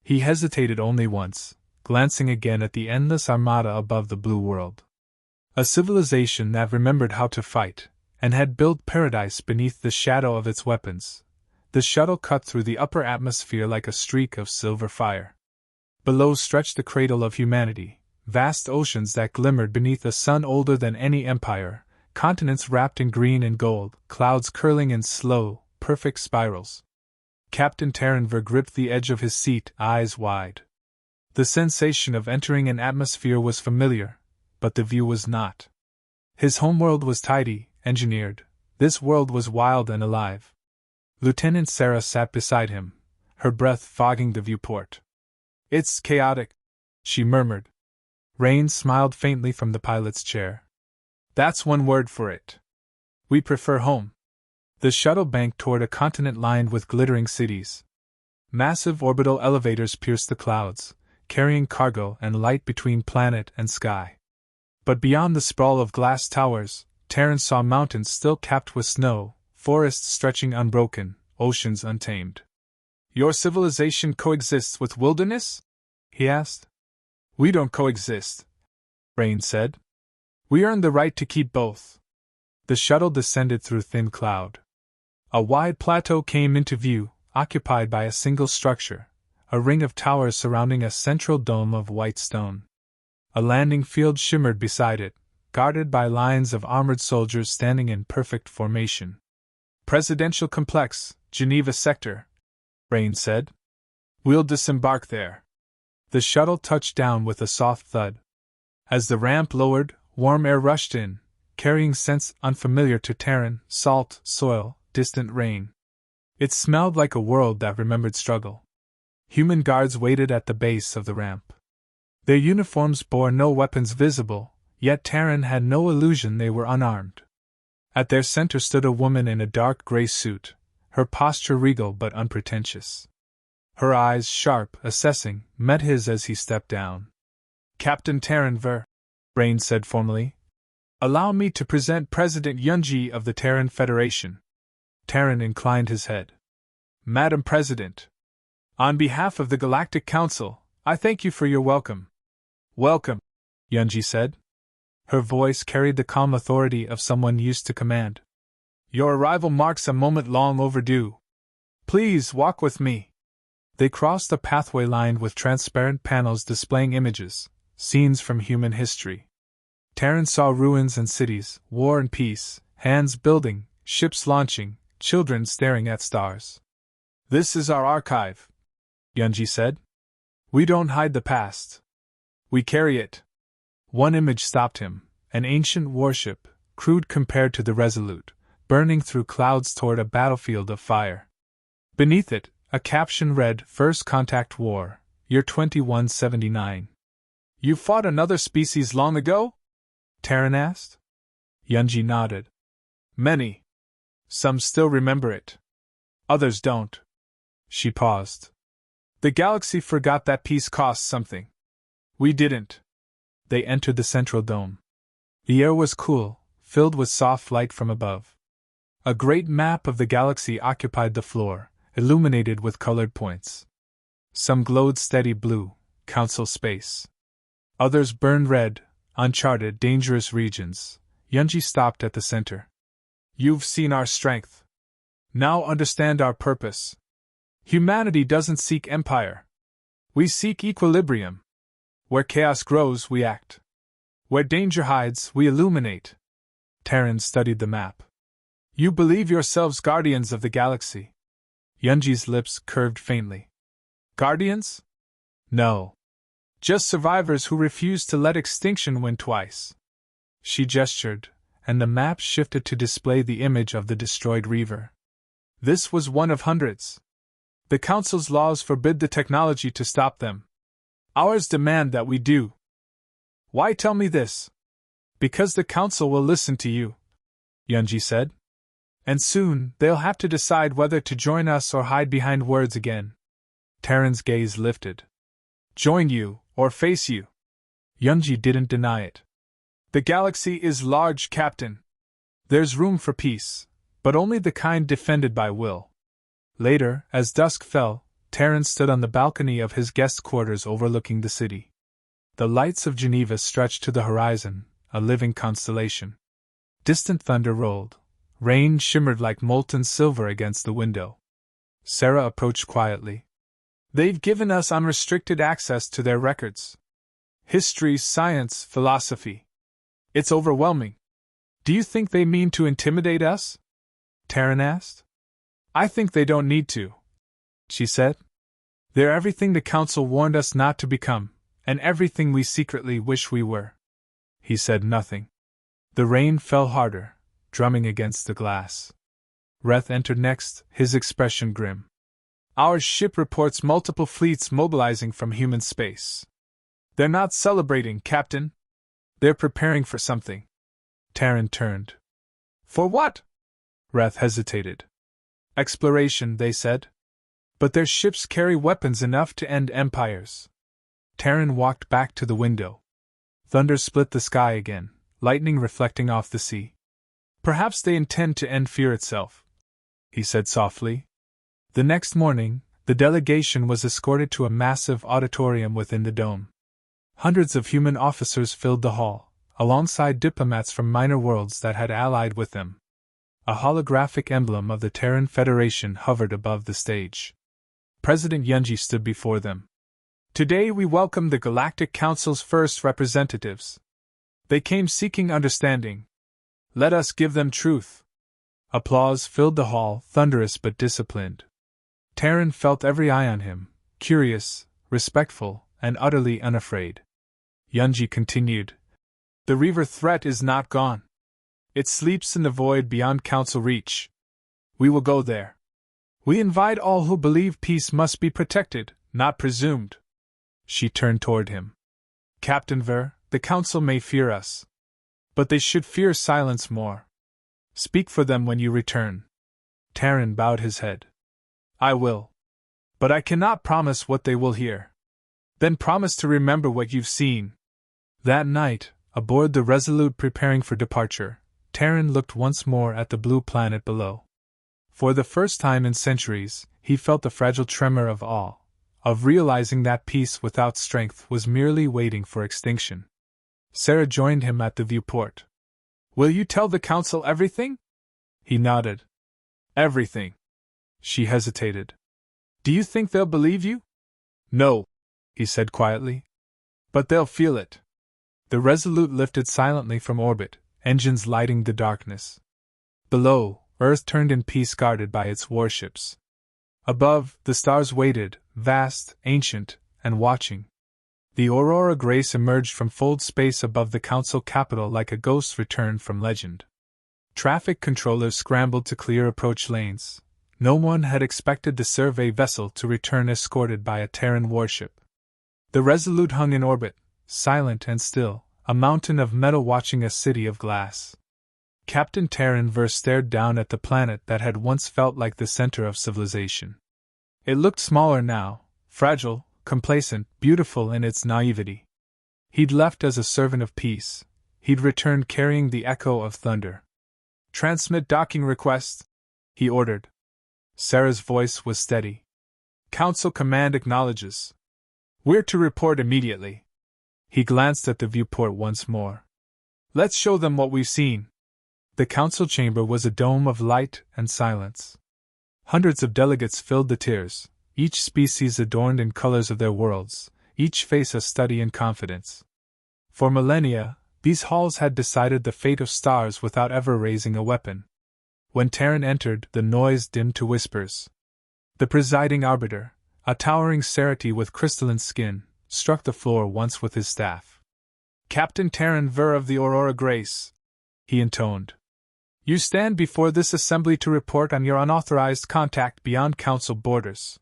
He hesitated only once, glancing again at the endless armada above the blue world. A civilization that remembered how to fight, and had built paradise beneath the shadow of its weapons. The shuttle cut through the upper atmosphere like a streak of silver fire. Below stretched the cradle of humanity, vast oceans that glimmered beneath a sun older than any empire, continents wrapped in green and gold, clouds curling in slow, perfect spirals. Captain Terranver gripped the edge of his seat, eyes wide. The sensation of entering an atmosphere was familiar, but the view was not. His homeworld was tidy, engineered. This world was wild and alive. Lieutenant Sarah sat beside him, her breath fogging the viewport. It's chaotic, she murmured. Rain smiled faintly from the pilot's chair. That's one word for it. We prefer home. The shuttle banked toward a continent lined with glittering cities. Massive orbital elevators pierced the clouds, carrying cargo and light between planet and sky. But beyond the sprawl of glass towers, Terran saw mountains still capped with snow, forests stretching unbroken, oceans untamed. Your civilization coexists with wilderness? He asked. We don't coexist, Rain said. We earned the right to keep both. The shuttle descended through thin cloud. A wide plateau came into view, occupied by a single structure, a ring of towers surrounding a central dome of white stone. A landing field shimmered beside it, guarded by lines of armored soldiers standing in perfect formation. Presidential Complex, Geneva Sector, Rain said. We'll disembark there. The shuttle touched down with a soft thud. As the ramp lowered, warm air rushed in, carrying scents unfamiliar to Terran: salt, soil, distant rain. It smelled like a world that remembered struggle. Human guards waited at the base of the ramp. Their uniforms bore no weapons visible, yet Terran had no illusion they were unarmed. At their center stood a woman in a dark gray suit, her posture regal but unpretentious. Her eyes, sharp, assessing, met his as he stepped down. Captain Terran Ver, Rain said formally. Allow me to present President Yunji of the Terran Federation. Terran inclined his head. Madam President, on behalf of the Galactic Council, I thank you for your welcome. Welcome, Yunji said. Her voice carried the calm authority of someone used to command. Your arrival marks a moment long overdue. Please walk with me. They crossed a pathway lined with transparent panels displaying images, scenes from human history. Terran saw ruins and cities, war and peace, hands building, ships launching, children staring at stars. This is our archive, Yunji said. We don't hide the past. We carry it. One image stopped him, an ancient warship, crude compared to the Resolute, burning through clouds toward a battlefield of fire. Beneath it, a caption read, First Contact War, Year 2179. You fought another species long ago? Terran asked. Yunji nodded. Many. Some still remember it. Others don't. She paused. The galaxy forgot that peace cost something. We didn't. They entered the central dome. The air was cool, filled with soft light from above. A great map of the galaxy occupied the floor, illuminated with colored points. Some glowed steady blue, council space. Others burned red, uncharted, dangerous regions. Yunji stopped at the center. You've seen our strength. Now understand our purpose. Humanity doesn't seek empire. We seek equilibrium. Where chaos grows, we act. Where danger hides, we illuminate. Terran studied the map. You believe yourselves guardians of the galaxy. Yunji's lips curved faintly. Guardians? No. Just survivors who refuse to let extinction win twice. She gestured, and the map shifted to display the image of the destroyed Reaver. This was one of hundreds. The Council's laws forbid the technology to stop them. Ours demand that we do. Why tell me this? Because the Council will listen to you, Yunji said. And soon, they'll have to decide whether to join us or hide behind words again. Terran's gaze lifted. Join you, or face you. Yunji didn't deny it. The galaxy is large, Captain. There's room for peace, but only the kind defended by will. Later, as dusk fell, Terran stood on the balcony of his guest quarters overlooking the city. The lights of Geneva stretched to the horizon, a living constellation. Distant thunder rolled. Rain shimmered like molten silver against the window. Sarah approached quietly. They've given us unrestricted access to their records. History, science, philosophy. It's overwhelming. Do you think they mean to intimidate us? Terran asked. I think they don't need to, she said. They're everything the Council warned us not to become, and everything we secretly wish we were. He said nothing. The rain fell harder, drumming against the glass. Reth entered next, his expression grim. Our ship reports multiple fleets mobilizing from human space. They're not celebrating, Captain. They're preparing for something. Terran turned. For what? Reth hesitated. Exploration, they said. But their ships carry weapons enough to end empires. Terran walked back to the window. Thunder split the sky again, lightning reflecting off the sea. Perhaps they intend to end fear itself, he said softly. The next morning, the delegation was escorted to a massive auditorium within the dome. Hundreds of human officers filled the hall, alongside diplomats from minor worlds that had allied with them. A holographic emblem of the Terran Federation hovered above the stage. President Yunji stood before them. Today we welcome the Galactic Council's first representatives. They came seeking understanding. Let us give them truth. Applause filled the hall, thunderous but disciplined. Terran felt every eye on him, curious, respectful, and utterly unafraid. Yunji continued. The Reaver threat is not gone. It sleeps in the void beyond council reach. We will go there. We invite all who believe peace must be protected, not presumed. She turned toward him. Captain Ver, the council may fear us. But they should fear silence more. Speak for them when you return. Terran bowed his head. I will. But I cannot promise what they will hear. Then promise to remember what you've seen. That night, aboard the Resolute preparing for departure, Terran looked once more at the blue planet below. For the first time in centuries, he felt the fragile tremor of awe, of realizing that peace without strength was merely waiting for extinction. Sarah joined him at the viewport. Will you tell the council everything? He nodded. Everything. She hesitated. Do you think they'll believe you? No, he said quietly. But they'll feel it. The Resolute lifted silently from orbit, engines lighting the darkness. Below, Earth turned in peace guarded by its warships. Above, the stars waited, vast, ancient, and watching. The Aurora Grace emerged from fold space above the council capital like a ghost returned from legend. Traffic controllers scrambled to clear approach lanes. No one had expected the survey vessel to return escorted by a Terran warship. The Resolute hung in orbit, silent and still, a mountain of metal watching a city of glass. Captain Terran Ver stared down at the planet that had once felt like the center of civilization. It looked smaller now, fragile, complacent, beautiful in its naivety. He'd left as a servant of peace. He'd returned carrying the echo of thunder. Transmit docking request, he ordered. Sarah's voice was steady. Council command acknowledges. We're to report immediately. He glanced at the viewport once more. Let's show them what we've seen. The council chamber was a dome of light and silence. Hundreds of delegates filled the tiers, each species adorned in colors of their worlds, each face a study in confidence. For millennia, these halls had decided the fate of stars without ever raising a weapon. When Terran entered, the noise dimmed to whispers. The presiding arbiter, a towering Cerati with crystalline skin, struck the floor once with his staff. Captain Terran Ver of the Aurora Grace, he intoned. You stand before this assembly to report on your unauthorized contact beyond council borders.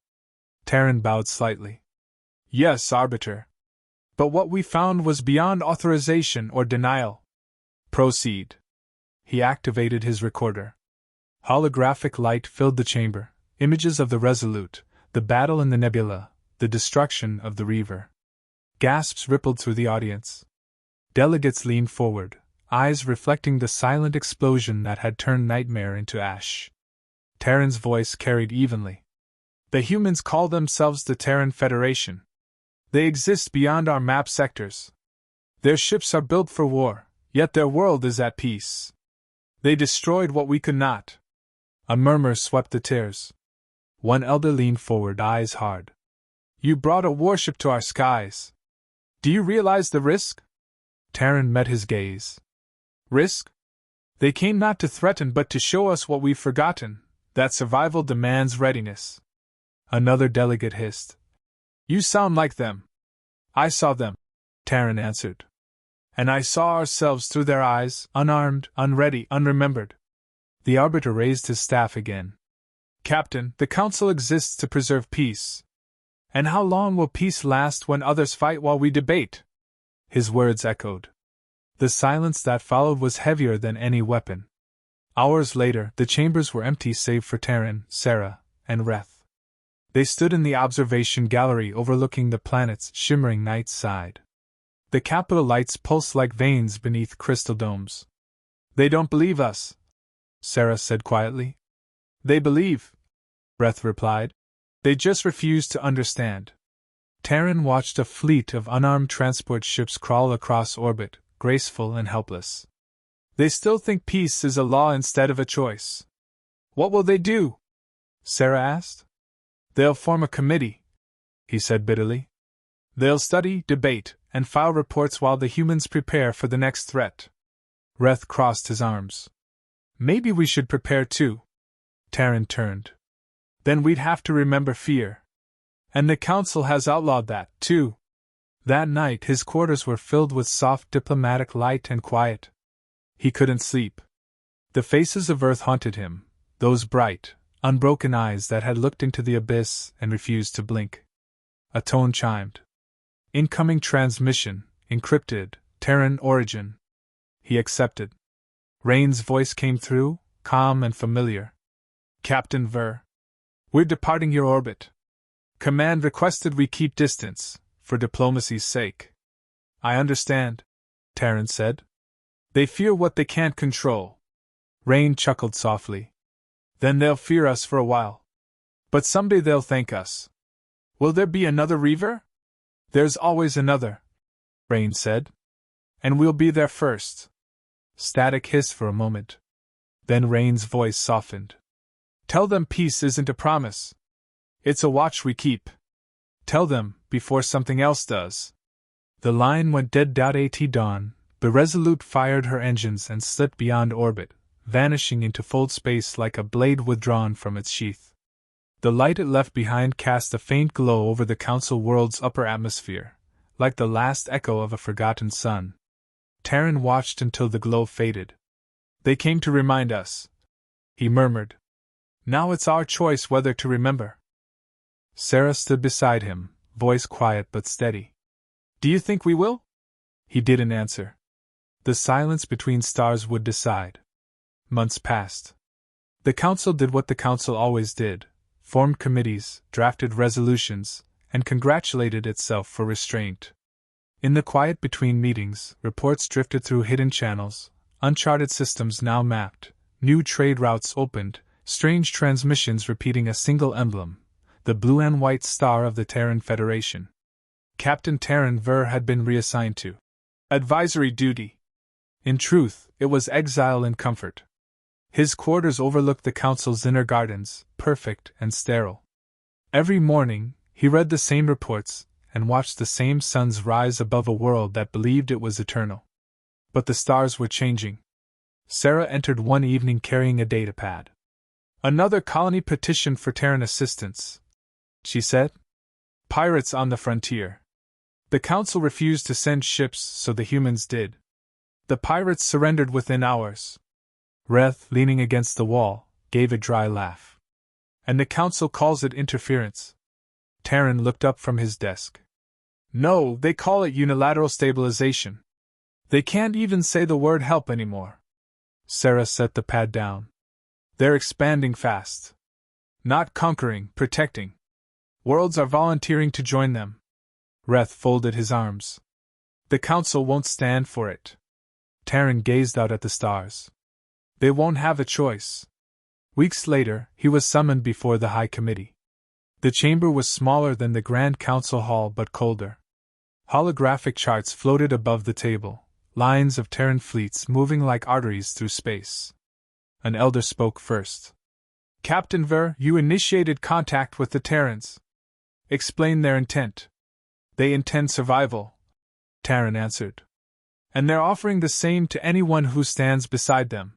Terran bowed slightly. Yes, Arbiter. But what we found was beyond authorization or denial. Proceed. He activated his recorder. Holographic light filled the chamber, images of the Resolute, the battle in the nebula, the destruction of the Reaver. Gasps rippled through the audience. Delegates leaned forward, eyes reflecting the silent explosion that had turned nightmare into ash. Terran's voice carried evenly. The humans call themselves the Terran Federation. They exist beyond our map sectors. Their ships are built for war, yet their world is at peace. They destroyed what we could not. A murmur swept the tiers. One elder leaned forward, eyes hard. You brought a warship to our skies. Do you realize the risk? Terran met his gaze. Risk? They came not to threaten but to show us what we've forgotten, that survival demands readiness. Another delegate hissed. You sound like them. I saw them, Terran answered. And I saw ourselves through their eyes, unarmed, unready, unremembered. The Arbiter raised his staff again. Captain, the Council exists to preserve peace. And how long will peace last when others fight while we debate? His words echoed. The silence that followed was heavier than any weapon. Hours later, the chambers were empty save for Terran, Sarah, and Reth. They stood in the observation gallery overlooking the planet's shimmering night side. The capital lights pulsed like veins beneath crystal domes. They don't believe us, Sarah said quietly. They believe, Reth replied. They just refuse to understand. Terran watched a fleet of unarmed transport ships crawl across orbit, graceful and helpless. They still think peace is a law instead of a choice. What will they do? Sarah asked. They'll form a committee, he said bitterly. They'll study, debate, and file reports while the humans prepare for the next threat. Reth crossed his arms. Maybe we should prepare too. Taryn turned. Then we'd have to remember fear. And the council has outlawed that, too. That night his quarters were filled with soft diplomatic light and quiet. He couldn't sleep. The faces of Earth haunted him, those bright, unbroken eyes that had looked into the abyss and refused to blink. A tone chimed. Incoming transmission, encrypted, Terran origin. He accepted. Rain's voice came through, calm and familiar. Captain Ver. We're departing your orbit. Command requested we keep distance, for diplomacy's sake. I understand, Terran said. They fear what they can't control. Rain chuckled softly. Then they'll fear us for a while. But someday they'll thank us. Will there be another Reaver? There's always another, Rain said. And we'll be there first. Static hissed for a moment. Then Rain's voice softened. Tell them peace isn't a promise. It's a watch we keep. Tell them, before something else does. The line went dead. At dawn, the Resolute fired her engines and slipped beyond orbit, vanishing into fold space like a blade withdrawn from its sheath. The light it left behind cast a faint glow over the Council world's upper atmosphere, like the last echo of a forgotten sun. Terran watched until the glow faded. They came to remind us, he murmured. Now it's our choice whether to remember. Sarah stood beside him, voice quiet but steady. Do you think we will? He didn't answer. The silence between stars would decide. Months passed. The Council did what the Council always did, formed committees, drafted resolutions, and congratulated itself for restraint. In the quiet between meetings, reports drifted through hidden channels, uncharted systems now mapped, new trade routes opened, strange transmissions repeating a single emblem, the blue and white star of the Terran Federation. Captain Terran Ver had been reassigned to advisory duty. In truth, it was exile in comfort. His quarters overlooked the Council's inner gardens, perfect and sterile. Every morning, he read the same reports and watched the same suns rise above a world that believed it was eternal. But the stars were changing. Sarah entered one evening carrying a datapad. Another colony petitioned for Terran assistance, she said. Pirates on the frontier. The Council refused to send ships, so the humans did. The pirates surrendered within hours. Reth, leaning against the wall, gave a dry laugh. And the Council calls it interference. Terran looked up from his desk. No, they call it unilateral stabilization. They can't even say the word help anymore. Sarah set the pad down. They're expanding fast. Not conquering, protecting. Worlds are volunteering to join them. Reth folded his arms. The Council won't stand for it. Terran gazed out at the stars. They won't have a choice. Weeks later, he was summoned before the High Committee. The chamber was smaller than the Grand Council Hall but colder. Holographic charts floated above the table, lines of Terran fleets moving like arteries through space. An elder spoke first. Captain Ver, you initiated contact with the Terrans. Explain their intent. They intend survival, Terran answered. And they're offering the same to anyone who stands beside them.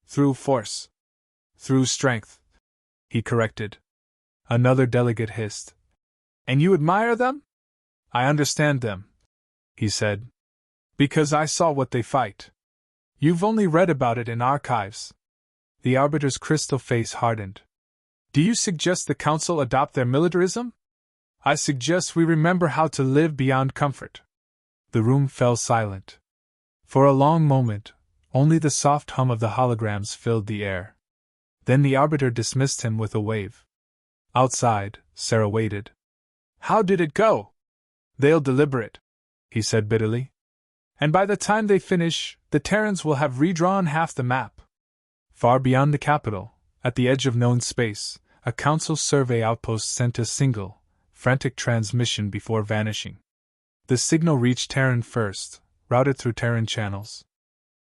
Through force. Through strength, he corrected. Another delegate hissed. And you admire them? I understand them, he said. Because I saw what they fight. You've only read about it in archives. The Arbiter's crystal face hardened. Do you suggest the Council adopt their militarism? I suggest we remember how to live beyond comfort. The room fell silent. For a long moment, only the soft hum of the holograms filled the air. Then the Arbiter dismissed him with a wave. Outside, Sarah waited. How did it go? They'll deliberate, he said bitterly. And by the time they finish, the Terrans will have redrawn half the map. Far beyond the capital, at the edge of known space, a Council survey outpost sent a single, frantic transmission before vanishing. The signal reached Terran first, routed through Terran channels.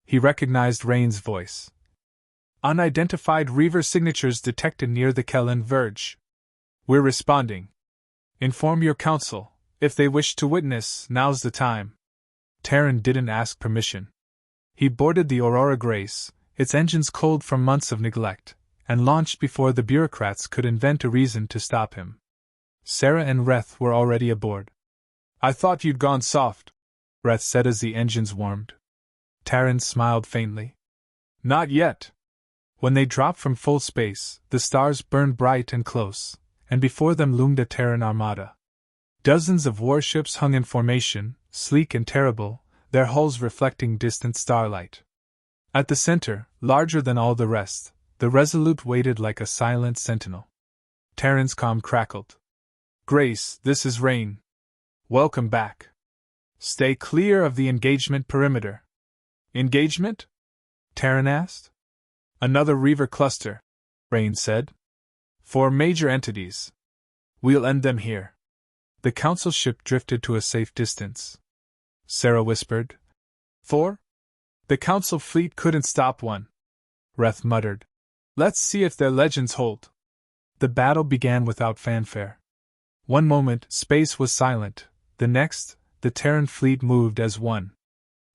He recognized Rain's voice. Unidentified Reaver signatures detected near the Kellen verge. We're responding. Inform your council. If they wish to witness, now's the time. Terran didn't ask permission. He boarded the Aurora Grace, its engines cold from months of neglect, and launched before the bureaucrats could invent a reason to stop him. Sarah and Reth were already aboard. I thought you'd gone soft, Reth said as the engines warmed. Terran smiled faintly. Not yet. When they dropped from full space, the stars burned bright and close, and before them loomed a Terran armada. Dozens of warships hung in formation, sleek and terrible, their hulls reflecting distant starlight. At the center, larger than all the rest, the Resolute waited like a silent sentinel. Terran's comm crackled. Grace, this is Rain. Welcome back. Stay clear of the engagement perimeter. Engagement? Terran asked. Another Reaver cluster, Rain said. 4 major entities. We'll end them here. The council ship drifted to a safe distance. Sarah whispered. 4? The council fleet couldn't stop one. Reth muttered. Let's see if their legends hold. The battle began without fanfare. One moment, space was silent. The next, the Terran fleet moved as one.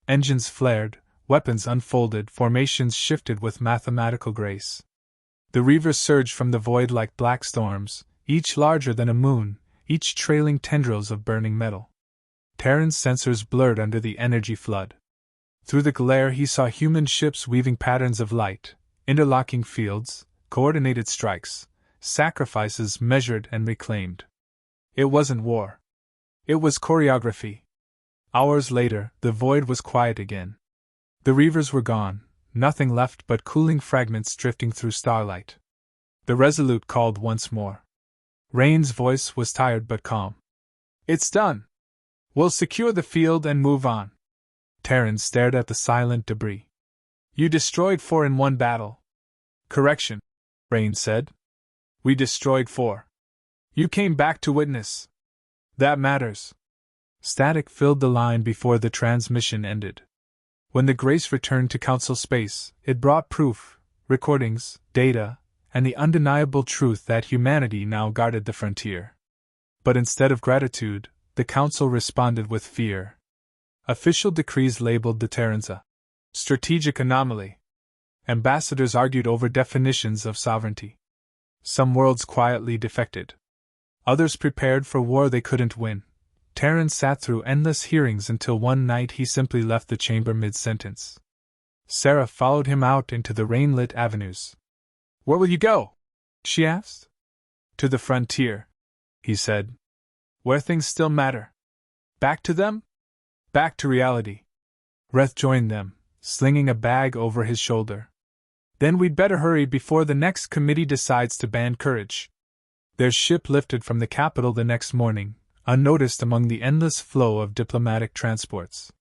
Engines flared, weapons unfolded, formations shifted with mathematical grace. The Reavers surged from the void like black storms, each larger than a moon, each trailing tendrils of burning metal. Terran's sensors blurred under the energy flood. Through the glare he saw human ships weaving patterns of light, interlocking fields, coordinated strikes, sacrifices measured and reclaimed. It wasn't war. It was choreography. Hours later, the void was quiet again. The Reavers were gone, nothing left but cooling fragments drifting through starlight. The Resolute called once more. Rain's voice was tired but calm. It's done. We'll secure the field and move on. Terran stared at the silent debris. You destroyed 4 in one battle. Correction, Rain said. We destroyed 4. You came back to witness. That matters. Static filled the line before the transmission ended. When the Grace returned to Council space, it brought proof, recordings, data, and the undeniable truth that humanity now guarded the frontier. But instead of gratitude, the Council responded with fear. Official decrees labeled the Terrans a strategic anomaly. Ambassadors argued over definitions of sovereignty. Some worlds quietly defected. Others prepared for war they couldn't win. Terran sat through endless hearings until one night he simply left the chamber mid-sentence. Sarah followed him out into the rain-lit avenues. Where will you go? She asked. To the frontier, he said. Where things still matter. Back to them? Back to reality. Reth joined them, slinging a bag over his shoulder. Then we'd better hurry before the next committee decides to ban courage. Their ship lifted from the capital the next morning, unnoticed among the endless flow of diplomatic transports.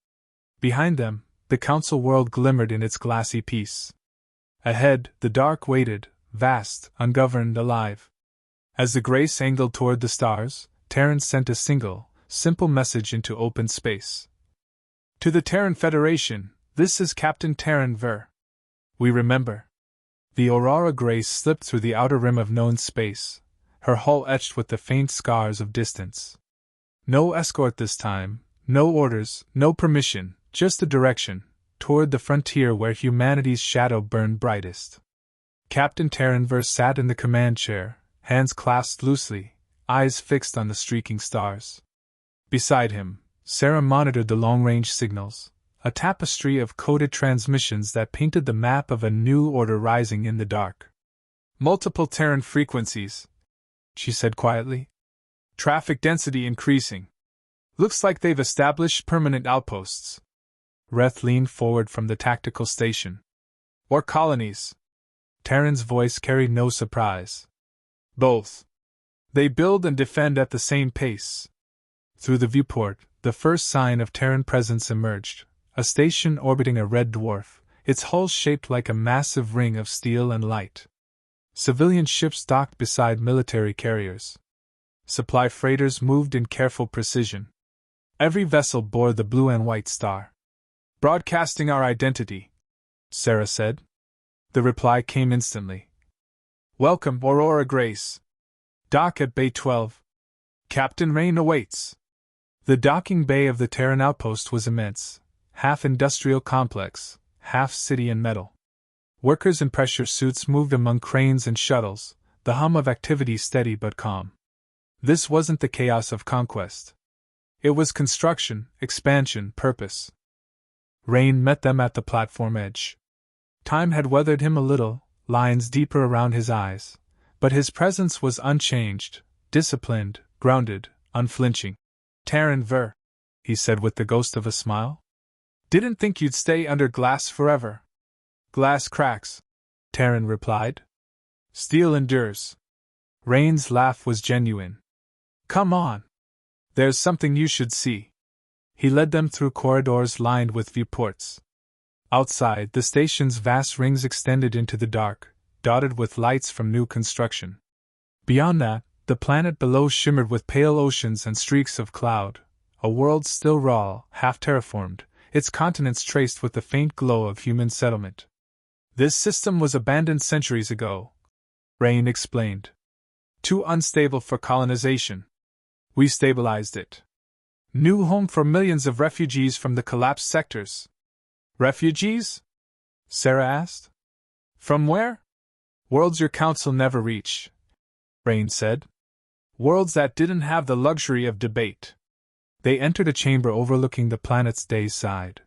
Behind them, the council world glimmered in its glassy peace. Ahead, the dark waited, vast, ungoverned, alive. As the Grace angled toward the stars, Terran sent a single, simple message into open space. To the Terran Federation, this is Captain Terran Ver. We remember. The Aurora Grace slipped through the outer rim of known space, her hull etched with the faint scars of distance. No escort this time, no orders, no permission, just a direction, toward the frontier where humanity's shadow burned brightest. Captain Terran Ver sat in the command chair, hands clasped loosely, eyes fixed on the streaking stars. Beside him, Sarah monitored the long-range signals, a tapestry of coded transmissions that painted the map of a new order rising in the dark. Multiple Terran frequencies, she said quietly. Traffic density increasing. Looks like they've established permanent outposts. Reth leaned forward from the tactical station. Or colonies. Terran's voice carried no surprise. Both. They build and defend at the same pace. Through the viewport, the first sign of Terran presence emerged, a station orbiting a red dwarf, its hull shaped like a massive ring of steel and light. Civilian ships docked beside military carriers. Supply freighters moved in careful precision. Every vessel bore the blue and white star. Broadcasting our identity, Sarah said. The reply came instantly. Welcome, Aurora Grace. Dock at Bay 12. Captain Rain awaits. The docking bay of the Terran outpost was immense, half industrial complex, half city and metal. Workers in pressure suits moved among cranes and shuttles, the hum of activity steady but calm. This wasn't the chaos of conquest. It was construction, expansion, purpose. Rain met them at the platform edge. Time had weathered him a little, lines deeper around his eyes, but his presence was unchanged, disciplined, grounded, unflinching. Terran Ver, he said with the ghost of a smile. Didn't think you'd stay under glass forever. Glass cracks, Terran replied. Steel endures. Rain's laugh was genuine. Come on. There's something you should see. He led them through corridors lined with viewports. Outside, the station's vast rings extended into the dark, dotted with lights from new construction. Beyond that, the planet below shimmered with pale oceans and streaks of cloud, a world still raw, half terraformed, its continents traced with the faint glow of human settlement. This system was abandoned centuries ago, Rain explained. Too unstable for colonization. We stabilized it. New home for millions of refugees from the collapsed sectors. Refugees? Sarah asked. From where? Worlds your council never reach, Rain said. Worlds that didn't have the luxury of debate. They entered a chamber overlooking the planet's day side.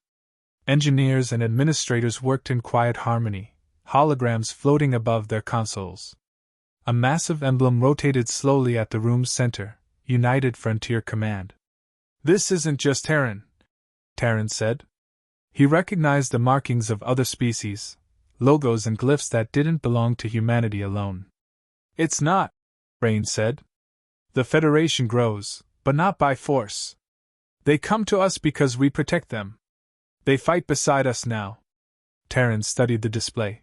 Engineers and administrators worked in quiet harmony, holograms floating above their consoles. A massive emblem rotated slowly at the room's center, United Frontier Command. This isn't just Terran, Terran said. He recognized the markings of other species, logos and glyphs that didn't belong to humanity alone. It's not, Rain said. The Federation grows, but not by force. They come to us because we protect them. They fight beside us now. Terran studied the display.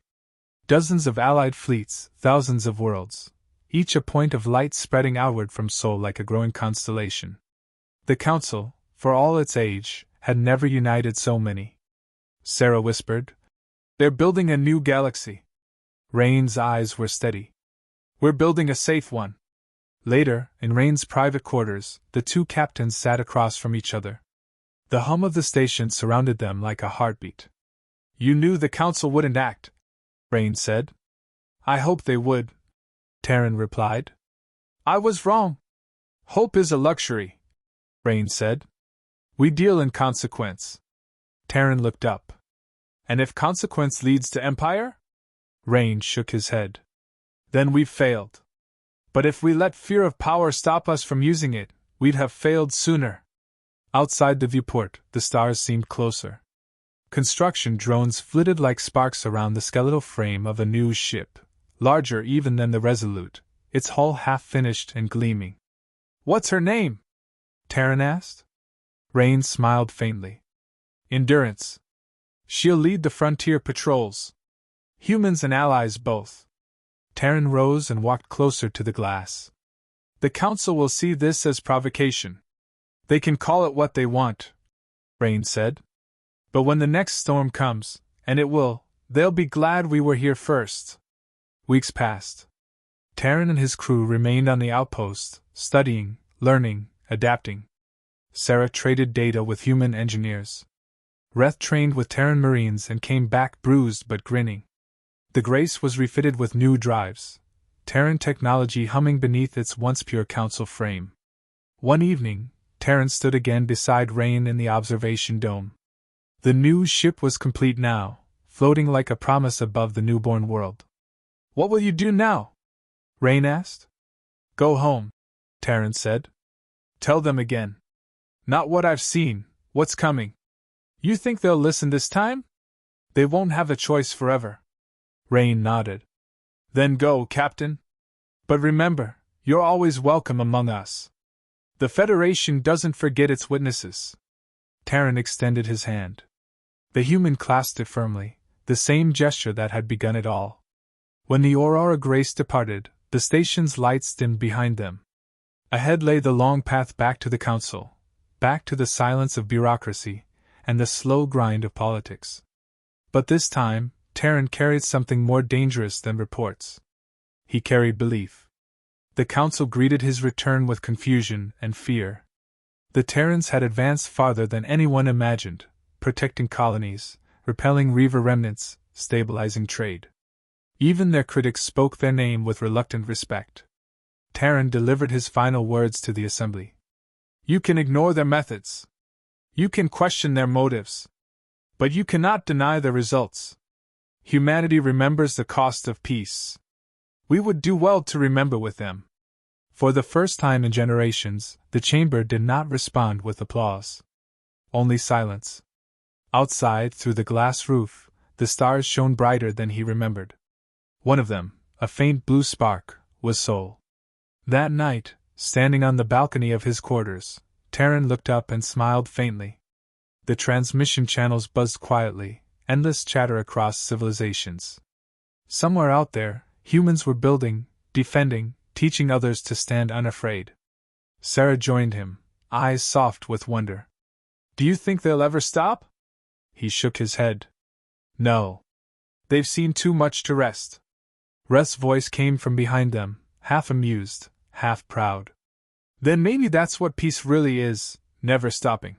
Dozens of allied fleets, thousands of worlds, each a point of light spreading outward from Sol like a growing constellation. The Council, for all its age, had never united so many. Sarah whispered. They're building a new galaxy. Rain's eyes were steady. We're building a safe one. Later, in Rain's private quarters, the two captains sat across from each other. The hum of the station surrounded them like a heartbeat. You knew the Council wouldn't act, Rain said. I hoped they would, Terran replied. I was wrong. Hope is a luxury, Rain said. We deal in consequence. Terran looked up. And if consequence leads to empire? Rain shook his head. Then we've failed. But if we let fear of power stop us from using it, we'd have failed sooner. Outside the viewport, the stars seemed closer. Construction drones flitted like sparks around the skeletal frame of a new ship, larger even than the Resolute, its hull half-finished and gleaming. What's her name? Terran asked. Rain smiled faintly. Endurance. She'll lead the frontier patrols. Humans and allies both. Terran rose and walked closer to the glass. The Council will see this as provocation. They can call it what they want, Rain said. But when the next storm comes, and it will, they'll be glad we were here first. Weeks passed. Terran and his crew remained on the outpost, studying, learning, adapting. Sarah traded data with human engineers. Reth trained with Terran Marines and came back bruised but grinning. The Grace was refitted with new drives, Terran technology humming beneath its once pure Council frame. One evening, Terran stood again beside Rain in the observation dome. The new ship was complete now, floating like a promise above the newborn world. What will you do now? Rain asked. Go home, Terran said. Tell them again. Not what I've seen, what's coming. You think they'll listen this time? They won't have a choice forever. Rain nodded. Then go, Captain. But remember, you're always welcome among us. The Federation doesn't forget its witnesses. Terran extended his hand. The human clasped it firmly, the same gesture that had begun it all. When the Aurora Grace departed, the station's lights dimmed behind them. Ahead lay the long path back to the Council, back to the silence of bureaucracy, and the slow grind of politics. But this time, Terran carried something more dangerous than reports. He carried belief. The Council greeted his return with confusion and fear. The Terrans had advanced farther than anyone imagined, protecting colonies, repelling Reaver remnants, stabilizing trade. Even their critics spoke their name with reluctant respect. Terran delivered his final words to the assembly. You can ignore their methods. You can question their motives. But you cannot deny the results. Humanity remembers the cost of peace. We would do well to remember with them. For the first time in generations, the chamber did not respond with applause. Only silence. Outside, through the glass roof, the stars shone brighter than he remembered. One of them, a faint blue spark, was Sol. That night, standing on the balcony of his quarters, Terran looked up and smiled faintly. The transmission channels buzzed quietly, endless chatter across civilizations. Somewhere out there, humans were building, defending, teaching others to stand unafraid. Sarah joined him, eyes soft with wonder. Do you think they'll ever stop? He shook his head. No. They've seen too much to rest. Reth's voice came from behind them, half amused, half proud. Then maybe that's what peace really is, never stopping.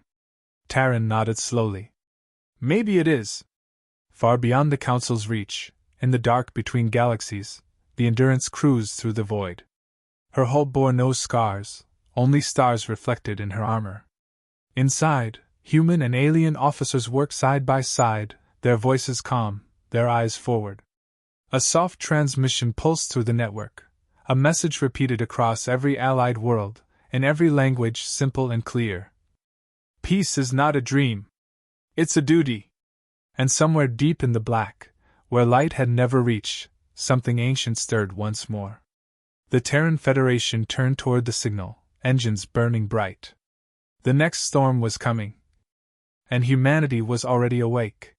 Terran nodded slowly. Maybe it is. Far beyond the Council's reach, in the dark between galaxies, the Endurance cruised through the void. Her hull bore no scars, only stars reflected in her armor. Inside, human and alien officers worked side by side, their voices calm, their eyes forward. A soft transmission pulsed through the network, a message repeated across every allied world, in every language simple and clear. Peace is not a dream. It's a duty. And somewhere deep in the black, where light had never reached, something ancient stirred once more. The Terran Federation turned toward the signal, engines burning bright. The next storm was coming. And humanity was already awake.